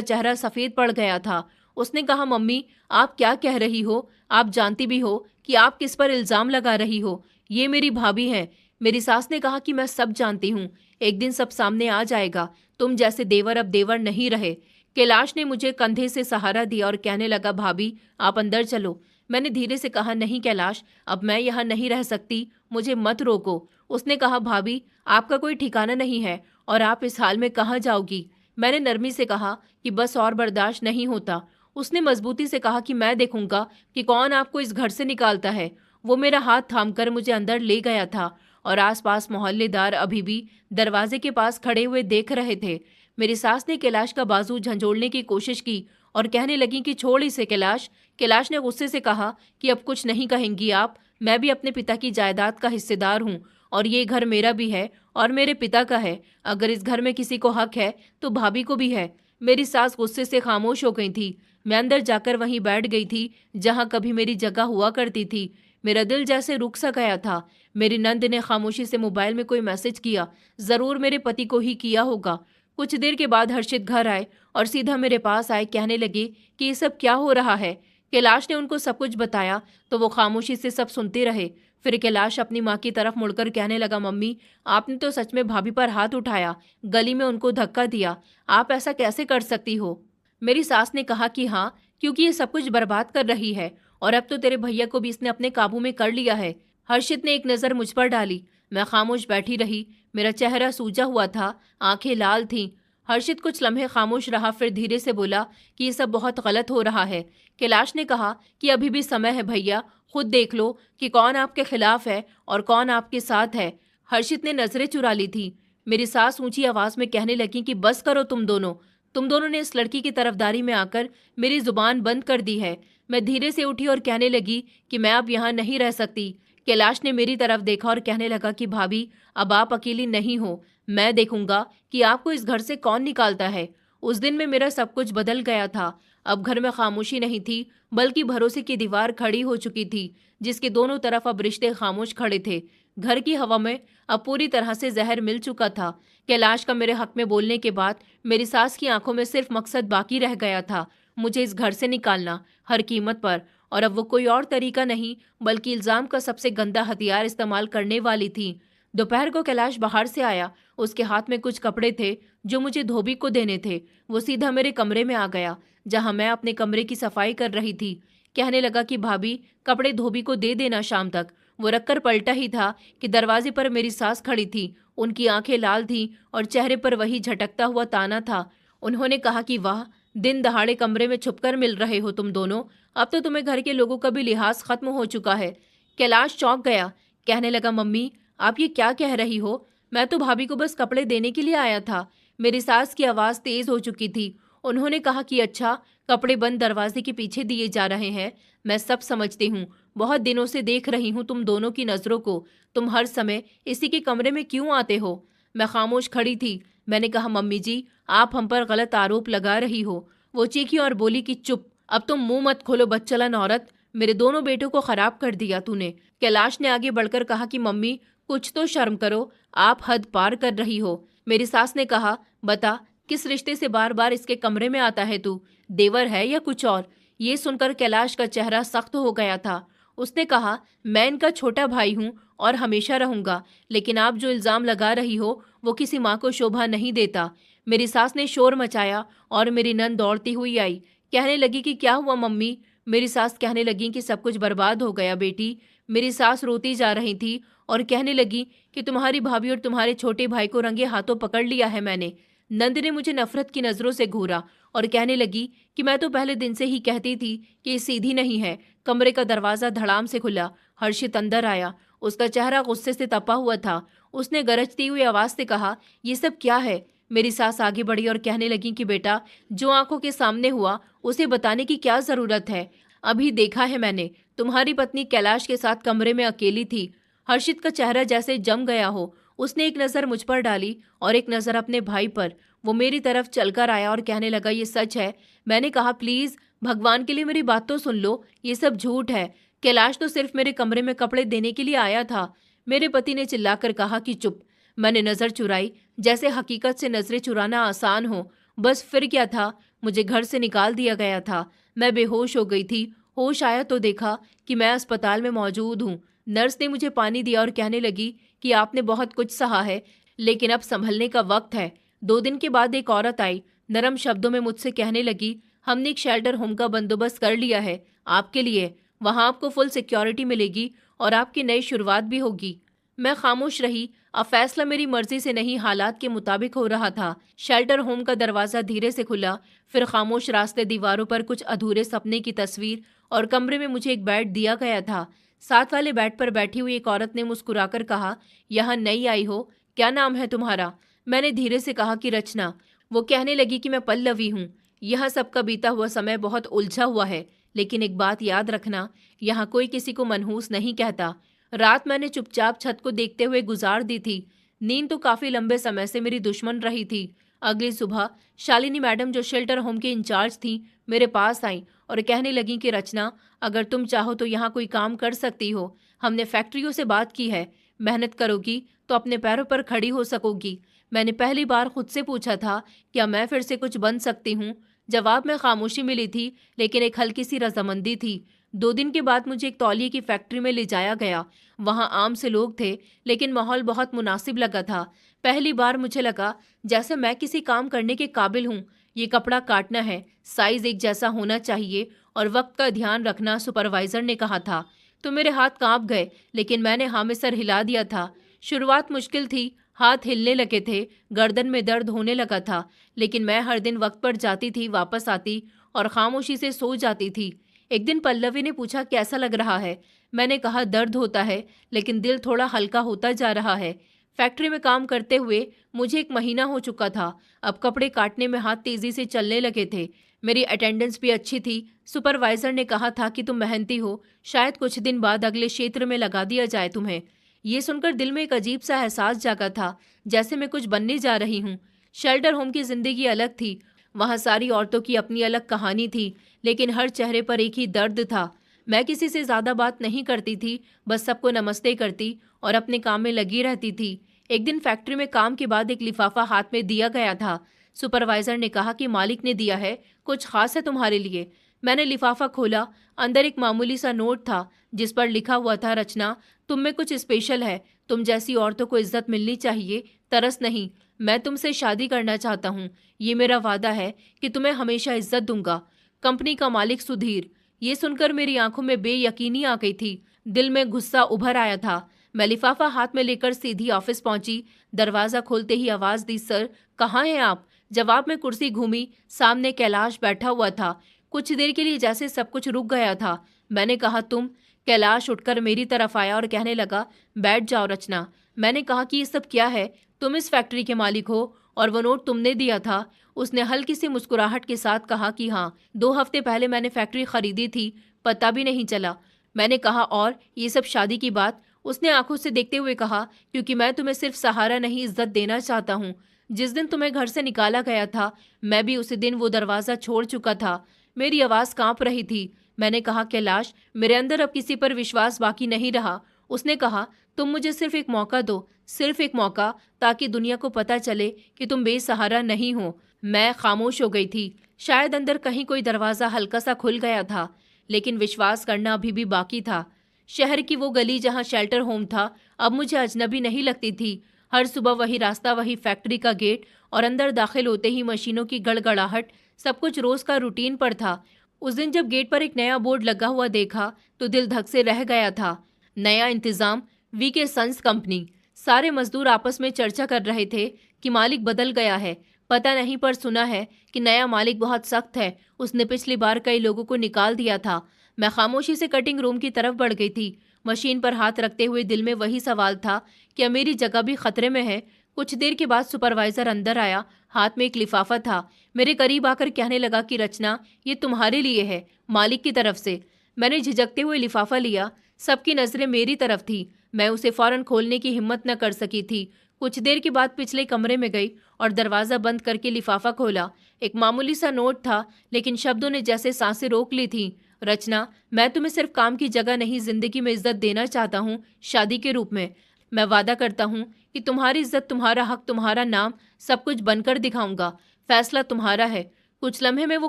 चेहरा सफ़ेद पड़ गया था। उसने कहा, मम्मी, आप क्या कह रही हो? आप जानती भी हो कि आप किस पर इल्ज़ाम लगा रही हो। ये मेरी भाभी है। मेरी सास ने कहा कि मैं सब जानती हूँ, एक दिन सब सामने आ जाएगा। तुम जैसे देवर अब देवर नहीं रहे। कैलाश ने मुझे कंधे से सहारा दिया और कहने लगा, भाभी, आप अंदर चलो। मैंने धीरे से कहा, नहीं कैलाश, अब मैं यहाँ नहीं रह सकती, मुझे मत रोको। उसने कहा, भाभी, आपका कोई ठिकाना नहीं है और आप इस हाल में कहाँ जाओगी? मैंने नरमी से कहा कि बस और बर्दाश्त नहीं होता। उसने मजबूती से कहा कि मैं देखूंगा कि कौन आपको इस घर से निकालता है। वो मेरा हाथ थामकर मुझे अंदर ले गया था और आसपास मोहल्लेदार अभी भी दरवाजे के पास खड़े हुए देख रहे थे। मेरी सास ने कैलाश का बाजू झंझोड़ने की कोशिश की और कहने लगी कि छोड़ इसे कैलाश। कैलाश ने गुस्से से कहा कि अब कुछ नहीं कहेंगी आप, मैं भी अपने पिता की जायदाद का हिस्सेदार हूँ और ये घर मेरा भी है और मेरे पिता का है। अगर इस घर में किसी को हक है तो भाभी को भी है। मेरी सास गुस्से से खामोश हो गई थी। मैं अंदर जाकर वहीं बैठ गई थी जहाँ कभी मेरी जगह हुआ करती थी। मेरा दिल जैसे रुक सा गया था। मेरी नंद ने खामोशी से मोबाइल में कोई मैसेज किया, ज़रूर मेरे पति को ही किया होगा। कुछ देर के बाद हर्षित घर आए और सीधा मेरे पास आए। कहने लगे कि ये सब क्या हो रहा है। कैलाश ने उनको सब कुछ बताया तो वो खामोशी से सब सुनते रहे। फिर कैलाश अपनी माँ की तरफ मुड़कर कहने लगा, मम्मी, आपने तो सच में भाभी पर हाथ उठाया, गली में उनको धक्का दिया। आप ऐसा कैसे कर सकती हो? मेरी सास ने कहा कि हाँ, क्योंकि ये सब कुछ बर्बाद कर रही है और अब तो तेरे भैया को भी इसने अपने काबू में कर लिया है। हर्षित ने एक नज़र मुझ पर डाली। मैं खामोश बैठी रही। मेरा चेहरा सूजा हुआ था, आंखें लाल थीं। हर्षित कुछ लम्हे खामोश रहा, फिर धीरे से बोला कि ये सब बहुत गलत हो रहा है। कैलाश ने कहा कि अभी भी समय है भैया, खुद देख लो कि कौन आपके खिलाफ है और कौन आपके साथ है। हर्षित ने नजरें चुरा ली थी। मेरी सास ऊंची आवाज में कहने लगी कि बस करो तुम दोनों ने इस लड़की की तरफदारी में आकर मेरी जुबान बंद कर दी है। मैं धीरे से उठी और कहने लगी कि मैं अब यहाँ नहीं रह सकती। कैलाश ने मेरी तरफ देखा और कहने लगा कि भाभी, अब आप अकेली नहीं हो, मैं देखूंगा कि आपको इस घर से कौन निकालता है। उस दिन में मेरा सब कुछ बदल गया था। अब घर में खामोशी नहीं थी, बल्कि भरोसे की दीवार खड़ी हो चुकी थी, जिसके दोनों तरफ अब रिश्ते खामोश खड़े थे। घर की हवा में अब पूरी तरह से जहर मिल चुका था। कैलाश का मेरे हक में बोलने के बाद मेरी सास की आंखों में सिर्फ मकसद बाकी रह गया था, मुझे इस घर से निकालना हर कीमत पर। और अब वो कोई और तरीका नहीं बल्कि इल्जाम का सबसे गंदा हथियार इस्तेमाल करने वाली थी। दोपहर को कैलाश बाहर से आया। उसके हाथ में कुछ कपड़े थे जो मुझे धोबी को देने थे। वो सीधा मेरे कमरे में आ गया, जहां मैं अपने कमरे की सफाई कर रही थी। कहने लगा कि भाभी, कपड़े धोबी को दे देना शाम तक। वो रखकर पलटा ही था कि दरवाजे पर मेरी सास खड़ी थी। उनकी आंखें लाल थीं और चेहरे पर वही झटकता हुआ ताना था। उन्होंने कहा कि वाह, दिन दहाड़े कमरे में छुपकर मिल रहे हो तुम दोनों। अब तो तुम्हें घर के लोगों का भी लिहाज खत्म हो चुका है। कैलाश चौंक गया। कहने लगा, मम्मी आप ये क्या कह रही हो? मैं तो भाभी को बस कपड़े देने के लिए आया था। मेरी सास की आवाज़ तेज हो चुकी थी। उन्होंने कहा कि अच्छा, कपड़े बंद दरवाजे के पीछे दिए जा रहे हैं। मैं सब समझती हूँ। बहुत दिनों से देख रही हूँ तुम दोनों की नज़रों को। तुम हर समय इसी के कमरे में क्यों आते हो? मैं खामोश खड़ी थी। मैंने कहा, मम्मी जी, आप हम पर गलत आरोप लगा रही हो। वो चीखी और बोली कि चुप, अब तुम मुंह मत खोलो बदचलन औरत। मेरे दोनों बेटों को खराब कर दिया तूने। कैलाश ने आगे बढ़कर कहा कि मम्मी, कुछ तो शर्म करो, आप हद पार कर रही हो। मेरी सास ने कहा, बता, किस रिश्ते से बार बार इसके कमरे में आता है तू? देवर है या कुछ और? ये सुनकर कैलाश का चेहरा सख्त हो गया था। उसने कहा, मैं इनका छोटा भाई हूँ और हमेशा रहूंगा, लेकिन आप जो इल्जाम लगा रही हो वो किसी माँ को शोभा नहीं देता। मेरी सास ने शोर मचाया और मेरी नंद दौड़ती हुई आई। कहने लगी कि क्या हुआ मम्मी? मेरी सास कहने लगी कि सब कुछ बर्बाद हो गया बेटी। मेरी सास रोती जा रही थी और कहने लगी कि तुम्हारी भाभी और तुम्हारे छोटे भाई को रंगे हाथों पकड़ लिया है मैंने। नंद ने मुझे नफरत की नज़रों से घूरा और कहने लगी कि मैं तो पहले दिन से ही कहती थी कि ये सीधी नहीं है। कमरे का दरवाज़ा धड़ाम से खुला। हर्षित अंदर आया। उसका चेहरा गुस्से से तपा हुआ था। उसने गरजती हुई आवाज़ से कहा, ये सब क्या है? मेरी सास आगे बढ़ी और कहने लगी कि बेटा, जो आंखों के सामने हुआ उसे बताने की क्या ज़रूरत है? अभी देखा है मैंने, तुम्हारी पत्नी कैलाश के साथ कमरे में अकेली थी। हर्षित का चेहरा जैसे जम गया हो। उसने एक नज़र मुझ पर डाली और एक नज़र अपने भाई पर। वो मेरी तरफ चलकर आया और कहने लगा, ये सच है? मैंने कहा, प्लीज़ भगवान के लिए मेरी बात तो सुन लो, ये सब झूठ है। कैलाश तो सिर्फ मेरे कमरे में कपड़े देने के लिए आया था। मेरे पति ने चिल्लाकर कहा कि चुप। मैंने नज़र चुराई, जैसे हकीकत से नज़रें चुराना आसान हो। बस फिर क्या था, मुझे घर से निकाल दिया गया था। मैं बेहोश हो गई थी। होश आया तो देखा कि मैं अस्पताल में मौजूद हूँ। नर्स ने मुझे पानी दिया और कहने लगी कि आपने बहुत कुछ सहा है, लेकिन अब संभलने का वक्त है। 2 दिन के बाद एक औरत आई। नरम शब्दों में मुझसे कहने लगी, हमने एक शेल्टर होम का बंदोबस्त कर लिया है आपके लिए। वहाँ आपको फुल सिक्योरिटी मिलेगी और आपकी नई शुरुआत भी होगी। मैं खामोश रही। अब फैसला मेरी मर्जी से नहीं, हालात के मुताबिक हो रहा था। शेल्टर होम का दरवाज़ा धीरे से खुला। फिर खामोश रास्ते, दीवारों पर कुछ अधूरे सपने की तस्वीर और कमरे में मुझे एक बेड दिया गया था। साथ वाले बेड पर बैठी हुई एक औरत ने मुस्कुराकर कहा, यहाँ नई आई हो, क्या नाम है तुम्हारा? मैंने धीरे से कहा कि रचना। वो कहने लगी कि मैं पल्लवी हूँ। यह सबका बीता हुआ समय बहुत उलझा हुआ है, लेकिन एक बात याद रखना, यहाँ कोई किसी को मनहूस नहीं कहता। रात मैंने चुपचाप छत को देखते हुए गुजार दी थी। नींद तो काफ़ी लंबे समय से मेरी दुश्मन रही थी। अगली सुबह शालिनी मैडम, जो शेल्टर होम के इंचार्ज थी, मेरे पास आई और कहने लगी कि रचना, अगर तुम चाहो तो यहाँ कोई काम कर सकती हो। हमने फैक्ट्रियों से बात की है, मेहनत करोगी तो अपने पैरों पर खड़ी हो सकोगी। मैंने पहली बार खुद से पूछा था, क्या मैं फिर से कुछ बन सकती हूँ? जवाब में खामोशी मिली थी, लेकिन एक हल्की सी रजामंदी थी। 2 दिन के बाद मुझे एक तौलिए की फैक्ट्री में ले जाया गया। वहाँ आम से लोग थे, लेकिन माहौल बहुत मुनासिब लगा था। पहली बार मुझे लगा जैसे मैं किसी काम करने के काबिल हूँ। ये कपड़ा काटना है, साइज एक जैसा होना चाहिए और वक्त का ध्यान रखना, सुपरवाइजर ने कहा था। तो मेरे हाथ कांप गए, लेकिन मैंने हाँ में सर हिला दिया था। शुरुआत मुश्किल थी, हाथ हिलने लगे थे, गर्दन में दर्द होने लगा था, लेकिन मैं हर दिन वक्त पर जाती थी, वापस आती और खामोशी से सो जाती थी। एक दिन पल्लवी ने पूछा, कैसा लग रहा है? मैंने कहा, दर्द होता है, लेकिन दिल थोड़ा हल्का होता जा रहा है। फैक्ट्री में काम करते हुए मुझे 1 महीना हो चुका था। अब कपड़े काटने में हाथ तेजी से चलने लगे थे। मेरी अटेंडेंस भी अच्छी थी। सुपरवाइजर ने कहा था कि तुम मेहनती हो, शायद कुछ दिन बाद अगले क्षेत्र में लगा दिया जाए तुम्हें। ये सुनकर दिल में एक अजीब सा एहसास जागा था, जैसे मैं कुछ बनने जा रही हूँ। शेल्टर होम की जिंदगी अलग थी। वहाँ सारी औरतों की अपनी अलग कहानी थी, लेकिन हर चेहरे पर एक ही दर्द था। मैं किसी से ज्यादा बात नहीं करती थी, बस सबको नमस्ते करती और अपने काम में लगी रहती थी। एक दिन फैक्ट्री में काम के बाद एक लिफाफा हाथ में दिया गया था। सुपरवाइजर ने कहा कि मालिक ने दिया है, कुछ खास है तुम्हारे लिए। मैंने लिफाफा खोला। अंदर एक मामूली सा नोट था, जिस पर लिखा हुआ था, रचना, तुम में कुछ स्पेशल है। तुम जैसी औरतों को इज्जत मिलनी चाहिए, तरस नहीं। मैं तुमसे शादी करना चाहता हूँ। ये मेरा वादा है कि तुम्हें हमेशा इज्जत दूंगा। कंपनी का मालिक सुधीर। ये सुनकर मेरी आंखों में बेयकीनी आ गई थी। दिल में गुस्सा उभर आया था। मैं लिफाफा हाथ में लेकर सीधी ऑफिस पहुंची। दरवाजा खोलते ही आवाज दी, सर, कहाँ हैं आप? जवाब में कुर्सी घूमी। सामने कैलाश बैठा हुआ था। कुछ देर के लिए जैसे सब कुछ रुक गया था। मैंने कहा, तुम? कैलाश उठकर मेरी तरफ आया और कहने लगा, बैठ जाओ रचना। मैंने कहा कि ये सब क्या है? तुम इस फैक्ट्री के मालिक हो और वो नोट तुमने दिया था? उसने हल्की सी मुस्कुराहट के साथ कहा कि हाँ, 2 हफ्ते पहले मैंने फैक्ट्री खरीदी थी, पता भी नहीं चला। मैंने कहा, और ये सब शादी की बात? उसने आंखों से देखते हुए कहा, क्योंकि मैं तुम्हें सिर्फ सहारा नहीं, इज्जत देना चाहता हूँ। जिस दिन तुम्हें घर से निकाला गया था, मैं भी उसी दिन वो दरवाजा छोड़ चुका था। मेरी आवाज कांप रही थी। मैंने कहा, कैलाश, मेरे अंदर अब किसी पर विश्वास बाकी नहीं रहा। उसने कहा, तुम मुझे सिर्फ एक मौका दो, सिर्फ एक मौका, ताकि दुनिया को पता चले कि तुम बेसहारा नहीं हो। मैं खामोश हो गई थी। शायद अंदर कहीं कोई दरवाजा हल्का सा खुल गया था, लेकिन विश्वास करना अभी भी बाकी था। शहर की वो गली जहाँ शेल्टर होम था, अब मुझे अजनबी नहीं लगती थी। हर सुबह वही रास्ता, वही फैक्ट्री का गेट, और अंदर दाखिल होते ही मशीनों की गड़गड़ाहट। सब कुछ रोज का रूटीन पर था। उस दिन जब गेट पर एक नया बोर्ड लगा हुआ देखा तो दिल धक से रह गया था। नया इंतजाम, वीके सन्स कंपनी। सारे मजदूर आपस में चर्चा कर रहे थे कि मालिक बदल गया है। पता नहीं, पर सुना है कि नया मालिक बहुत सख्त है। उसने पिछली बार कई लोगों को निकाल दिया था। मैं खामोशी से कटिंग रूम की तरफ बढ़ गई थी। मशीन पर हाथ रखते हुए दिल में वही सवाल था, क्या मेरी जगह भी खतरे में है? कुछ देर के बाद सुपरवाइजर अंदर आया। हाथ में एक लिफाफा था। मेरे करीब आकर कहने लगा कि रचना, ये तुम्हारे लिए है, मालिक की तरफ से। मैंने झिझकते हुए लिफाफा लिया। सबकी नजरें मेरी तरफ थी। मैं उसे फौरन खोलने की हिम्मत न कर सकी थी। कुछ देर के बाद पिछले कमरे में गई और दरवाजा बंद करके लिफाफा खोला। एक मामूली सा नोट था, लेकिन शब्दों ने जैसे सांसें रोक ली थी। रचना, मैं तुम्हें सिर्फ काम की जगह नहीं, जिंदगी में इज्जत देना चाहता हूँ, शादी के रूप में। मैं वादा करता हूँ कि तुम्हारी इज्जत, तुम्हारा हक, तुम्हारा नाम, सब कुछ बनकर दिखाऊंगा। फैसला तुम्हारा है। कुछ लम्हे में वो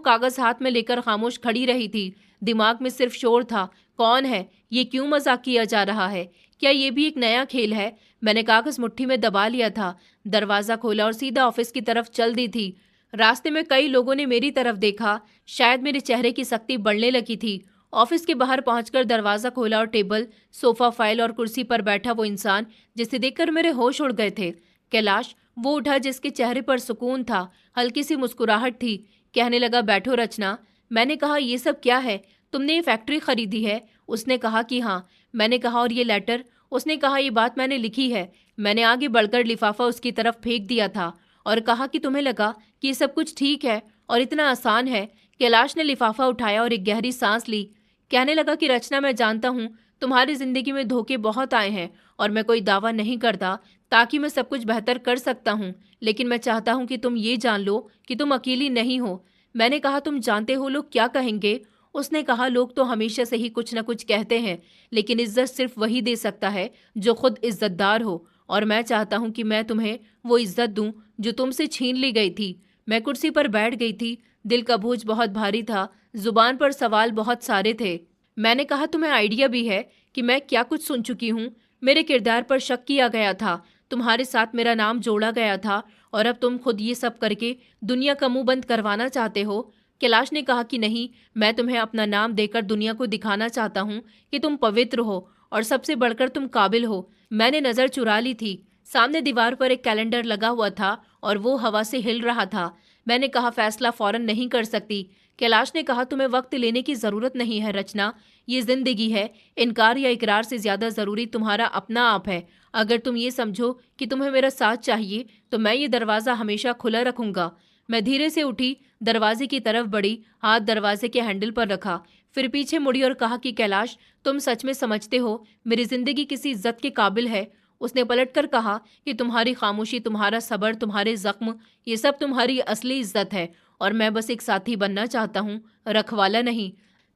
कागज हाथ में लेकर खामोश खड़ी रही थी। दिमाग में सिर्फ शोर था, कौन है ये? क्यों मजाक किया जा रहा है? क्या ये भी एक नया खेल है? मैंने कागज मुट्ठी में दबा लिया था। दरवाजा खोला और सीधा ऑफिस की तरफ चल दी थी। रास्ते में कई लोगों ने मेरी तरफ देखा। शायद मेरे चेहरे की सख्ती बढ़ने लगी थी। ऑफिस के बाहर पहुंचकर दरवाजा खोला और टेबल, सोफा, फाइल और कुर्सी पर बैठा वो इंसान जिसे देखकर मेरे होश उड़ गए थे। कैलाश। वो उठा, जिसके चेहरे पर सुकून था, हल्की सी मुस्कुराहट थी। कहने लगा, बैठो रचना। मैंने कहा, ये सब क्या है? तुमने ये फैक्ट्री खरीदी है? उसने कहा कि हाँ। मैंने कहा, और ये लेटर? उसने कहा, ये बात मैंने लिखी है। मैंने आगे बढ़कर लिफाफा उसकी तरफ फेंक दिया था और कहा कि तुम्हें लगा कि ये सब कुछ ठीक है और इतना आसान है। कैलाश ने लिफाफा उठाया और एक गहरी सांस ली। कहने लगा कि रचना, मैं जानता हूँ तुम्हारी जिंदगी में धोखे बहुत आए हैं और मैं कोई दावा नहीं करता ताकि मैं सब कुछ बेहतर कर सकता हूँ, लेकिन मैं चाहता हूँ कि तुम ये जान लो कि तुम अकेली नहीं हो। मैंने कहा, तुम जानते हो लोग क्या कहेंगे? उसने कहा, लोग तो हमेशा से ही कुछ न कुछ कहते हैं, लेकिन इज्जत सिर्फ वही दे सकता है जो खुद इज्जतदार हो, और मैं चाहता हूँ कि मैं तुम्हें वो इज्जत दूं जो तुमसे छीन ली गई थी। मैं कुर्सी पर बैठ गई थी। दिल का बोझ बहुत भारी था, जुबान पर सवाल बहुत सारे थे। मैंने कहा, तुम्हें आइडिया भी है कि मैं क्या कुछ सुन चुकी हूँ? मेरे किरदार पर शक किया गया था, तुम्हारे साथ मेरा नाम जोड़ा गया था, और अब तुम खुद ये सब करके दुनिया का मुंह बंद करवाना चाहते हो। कैलाश ने कहा कि नहीं, मैं तुम्हें अपना नाम देकर दुनिया को दिखाना चाहता हूँ कि तुम पवित्र हो और सबसे बढ़कर तुम काबिल हो। मैंने नजर चुरा ली थी। सामने दीवार पर एक कैलेंडर लगा हुआ था और वो हवा से हिल रहा था। मैंने कहा, फैसला फौरन नहीं कर सकती। कैलाश ने कहा, तुम्हें वक्त लेने की जरूरत नहीं है रचना, ये जिंदगी है। इनकार या इकरार से ज्यादा जरूरी तुम्हारा अपना आप है। अगर तुम ये समझो कि तुम्हें मेरा साथ चाहिए तो मैं ये दरवाजा हमेशा खुला रखूंगा। मैं धीरे से उठी, दरवाजे की तरफ बढ़ी, हाथ दरवाजे के हैंडल पर रखा, फिर पीछे मुड़ी और कहा कि कैलाश, तुम सच में समझते हो मेरी जिंदगी किसी इज्जत के काबिल है? उसने पलटकर कहा कि तुम्हारी खामोशी, तुम्हारा सब्र, तुम्हारे जख्म, ये सब तुम्हारी असली इज्जत है और मैं बस एक साथी बनना चाहता हूँ, रखवाला नहीं।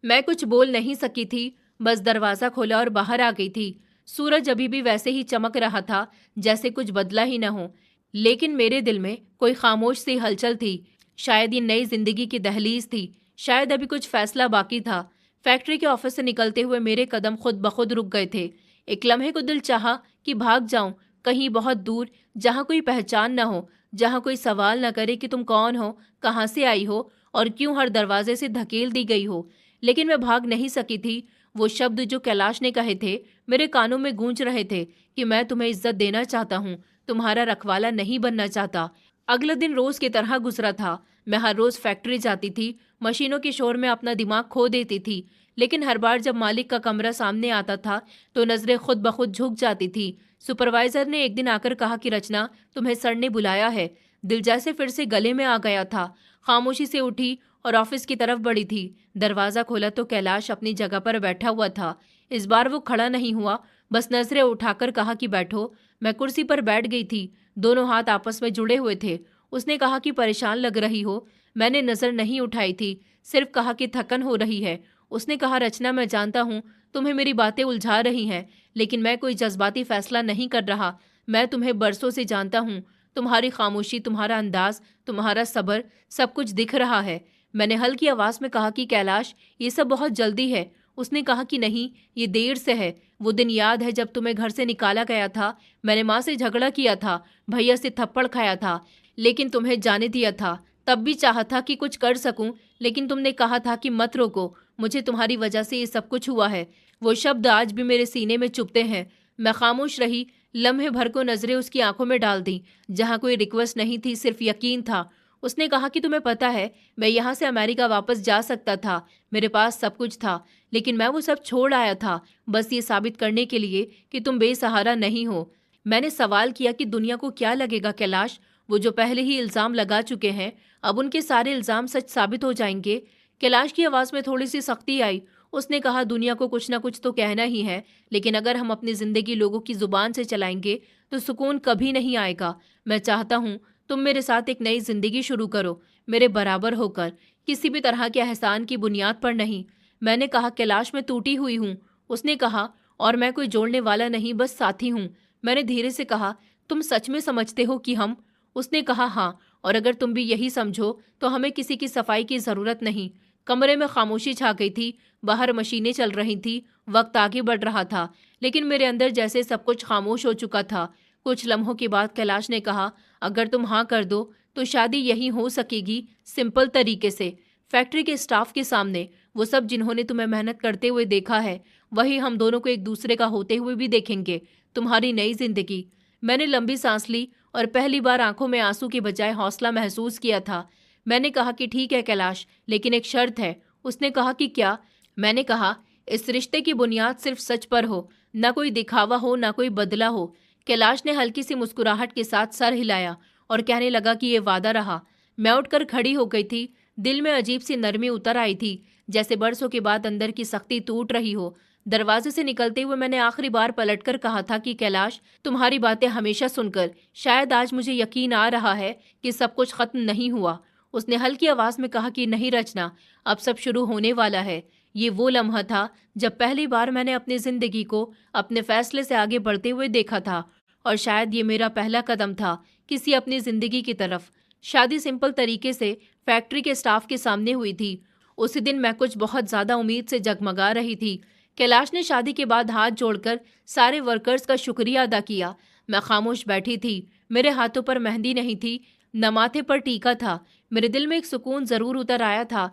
मैं कुछ बोल नहीं सकी थी, बस दरवाजा खोला और बाहर आ गई थी। सूरज अभी भी वैसे ही चमक रहा था जैसे कुछ बदला ही न हो, लेकिन मेरे दिल में कोई खामोश सी हलचल थी। शायद ये नई जिंदगी की दहलीज थी, शायद अभी कुछ फैसला बाकी था। फैक्ट्री के ऑफिस से निकलते हुए मेरे कदम खुद ब खुद रुक गए थे। एक लम्हे को दिल चाहा कि भाग जाऊं कहीं बहुत दूर, जहां कोई पहचान न हो, जहां कोई सवाल न करे कि तुम कौन हो, कहाँ से आई हो और क्यों हर दरवाजे से धकेल दी गई हो। लेकिन मैं भाग नहीं सकी थी। वो शब्द जो कैलाश ने कहे थे मेरे कानों में गूंज रहे थे कि मैं तुम्हें इज्जत देना चाहता हूँ, तुम्हारा रखवाला नहीं बनना चाहता। अगला दिन रोज की तरह गुजरा था। मैं हर रोज फैक्ट्री जाती थी, मशीनों के शोर में अपना दिमाग खो देती थी, लेकिन हर बार जब मालिक का कमरा सामने आता था तो नजरें खुद ब खुद झुक जाती थी। सुपरवाइजर ने एक दिन आकर कहा कि रचना, तुम्हें सर ने बुलाया है। दिल जैसे फिर से गले में आ गया था। खामोशी से उठी और ऑफिस की तरफ बढ़ी थी। दरवाजा खोला तो कैलाश अपनी जगह पर बैठा हुआ था। इस बार वो खड़ा नहीं हुआ, बस नजरें उठाकर कहा कि बैठो। मैं कुर्सी पर बैठ गई थी, दोनों हाथ आपस में जुड़े हुए थे। उसने कहा कि परेशान लग रही हो। मैंने नजर नहीं उठाई थी, सिर्फ कहा कि थकन हो रही है। उसने कहा, रचना, मैं जानता हूँ तुम्हें मेरी बातें उलझा रही हैं, लेकिन मैं कोई जज्बाती फैसला नहीं कर रहा। मैं तुम्हें बरसों से जानता हूँ। तुम्हारी खामोशी, तुम्हारा अंदाज, तुम्हारा सब्र, सब कुछ दिख रहा है। मैंने हल्की आवाज में कहा कि कैलाश, ये सब बहुत जल्दी है। उसने कहा कि नहीं, ये देर से है। वो दिन याद है जब तुम्हें घर से निकाला गया था। मैंने माँ से झगड़ा किया था, भैया से थप्पड़ खाया था, लेकिन तुम्हें जाने दिया था। तब भी चाहा था कि कुछ कर सकूं, लेकिन तुमने कहा था कि मत रोको, मुझे तुम्हारी वजह से ये सब कुछ हुआ है। वो शब्द आज भी मेरे सीने में चुभते हैं। मैं खामोश रही, लम्हे भर को नजरें उसकी आंखों में डाल दी, जहां कोई रिक्वेस्ट नहीं थी, सिर्फ यकीन था। उसने कहा कि तुम्हें पता है, मैं यहाँ से अमेरिका वापस जा सकता था, मेरे पास सब कुछ था, लेकिन मैं वो सब छोड़ आया था, बस ये साबित करने के लिए कि तुम बेसहारा नहीं हो। मैंने सवाल किया कि दुनिया को क्या लगेगा कैलाश, वो जो पहले ही इल्जाम लगा चुके हैं, अब उनके सारे इल्जाम सच साबित हो जाएंगे। कैलाश की आवाज में थोड़ी सी सख्ती आई। उसने कहा, दुनिया को कुछ ना कुछ तो कहना ही है, लेकिन अगर हम अपनी जिंदगी लोगों की जुबान से चलाएंगे तो सुकून कभी नहीं आएगा। मैं चाहता हूँ तुम मेरे साथ एक नई जिंदगी शुरू करो, मेरे बराबर होकर, किसी भी तरह के एहसान की बुनियाद पर नहीं। मैंने कहा, कैलाश, मैं टूटी हुई हूँ। उसने कहा, और मैं कोई जोड़ने वाला नहीं, बस साथी हूँ। मैंने धीरे से कहा, तुम सच में समझते हो कि हम? उसने कहा, हाँ, और अगर तुम भी यही समझो तो हमें किसी की सफाई की जरूरत नहीं। कमरे में खामोशी छा गई थी। बाहर मशीनें चल रही थी, वक्त आगे बढ़ रहा था, लेकिन मेरे अंदर जैसे सब कुछ खामोश हो चुका था। कुछ लम्हों के बाद कैलाश ने कहा, अगर तुम हाँ कर दो तो शादी यहीं हो सकेगी, सिंपल तरीके से, फैक्ट्री के स्टाफ के सामने। वो सब जिन्होंने तुम्हें मेहनत करते हुए देखा है, वही हम दोनों को एक दूसरे का होते हुए भी देखेंगे। तुम्हारी नई जिंदगी। मैंने लंबी सांस ली और पहली बार आंखों में आंसू के बजाय हौसला महसूस किया था। मैंने कहा कि ठीक है कैलाश, लेकिन एक शर्त है। उसने कहा कि क्या? मैंने कहा, इस रिश्ते की बुनियाद सिर्फ सच पर हो, ना कोई दिखावा हो, ना कोई बदला हो। कैलाश ने हल्की सी मुस्कुराहट के साथ सर हिलाया और कहने लगा कि ये वादा रहा। मैं उठकर खड़ी हो गई थी। दिल में अजीब सी नरमी उतर आई थी, जैसे बरसों के बाद अंदर की सख्ती टूट रही हो। दरवाजे से निकलते हुए मैंने आखिरी बार पलटकर कहा था कि कैलाश, तुम्हारी बातें हमेशा सुनकर शायद आज मुझे यकीन आ रहा है कि सब कुछ खत्म नहीं हुआ। उसने हल्की आवाज में कहा कि नहीं रचना, अब सब शुरू होने वाला है। ये वो लम्हा था जब पहली बार मैंने अपनी जिंदगी को अपने फैसले से आगे बढ़ते हुए देखा था, और शायद ये मेरा पहला कदम था किसी अपनी जिंदगी की तरफ। शादी सिंपल तरीके से फैक्ट्री के स्टाफ के सामने हुई थी। उसी दिन मैं कुछ बहुत ज्यादा उम्मीद से जगमगा रही थी। कैलाश ने शादी के बाद हाथ जोड़कर सारे वर्कर्स का शुक्रिया अदा किया। मैं खामोश बैठी थी। मेरे हाथों पर मेहंदी नहीं थी, न माथे पर टीका था। मेरे दिल में एक सुकून जरूर उतर आया था।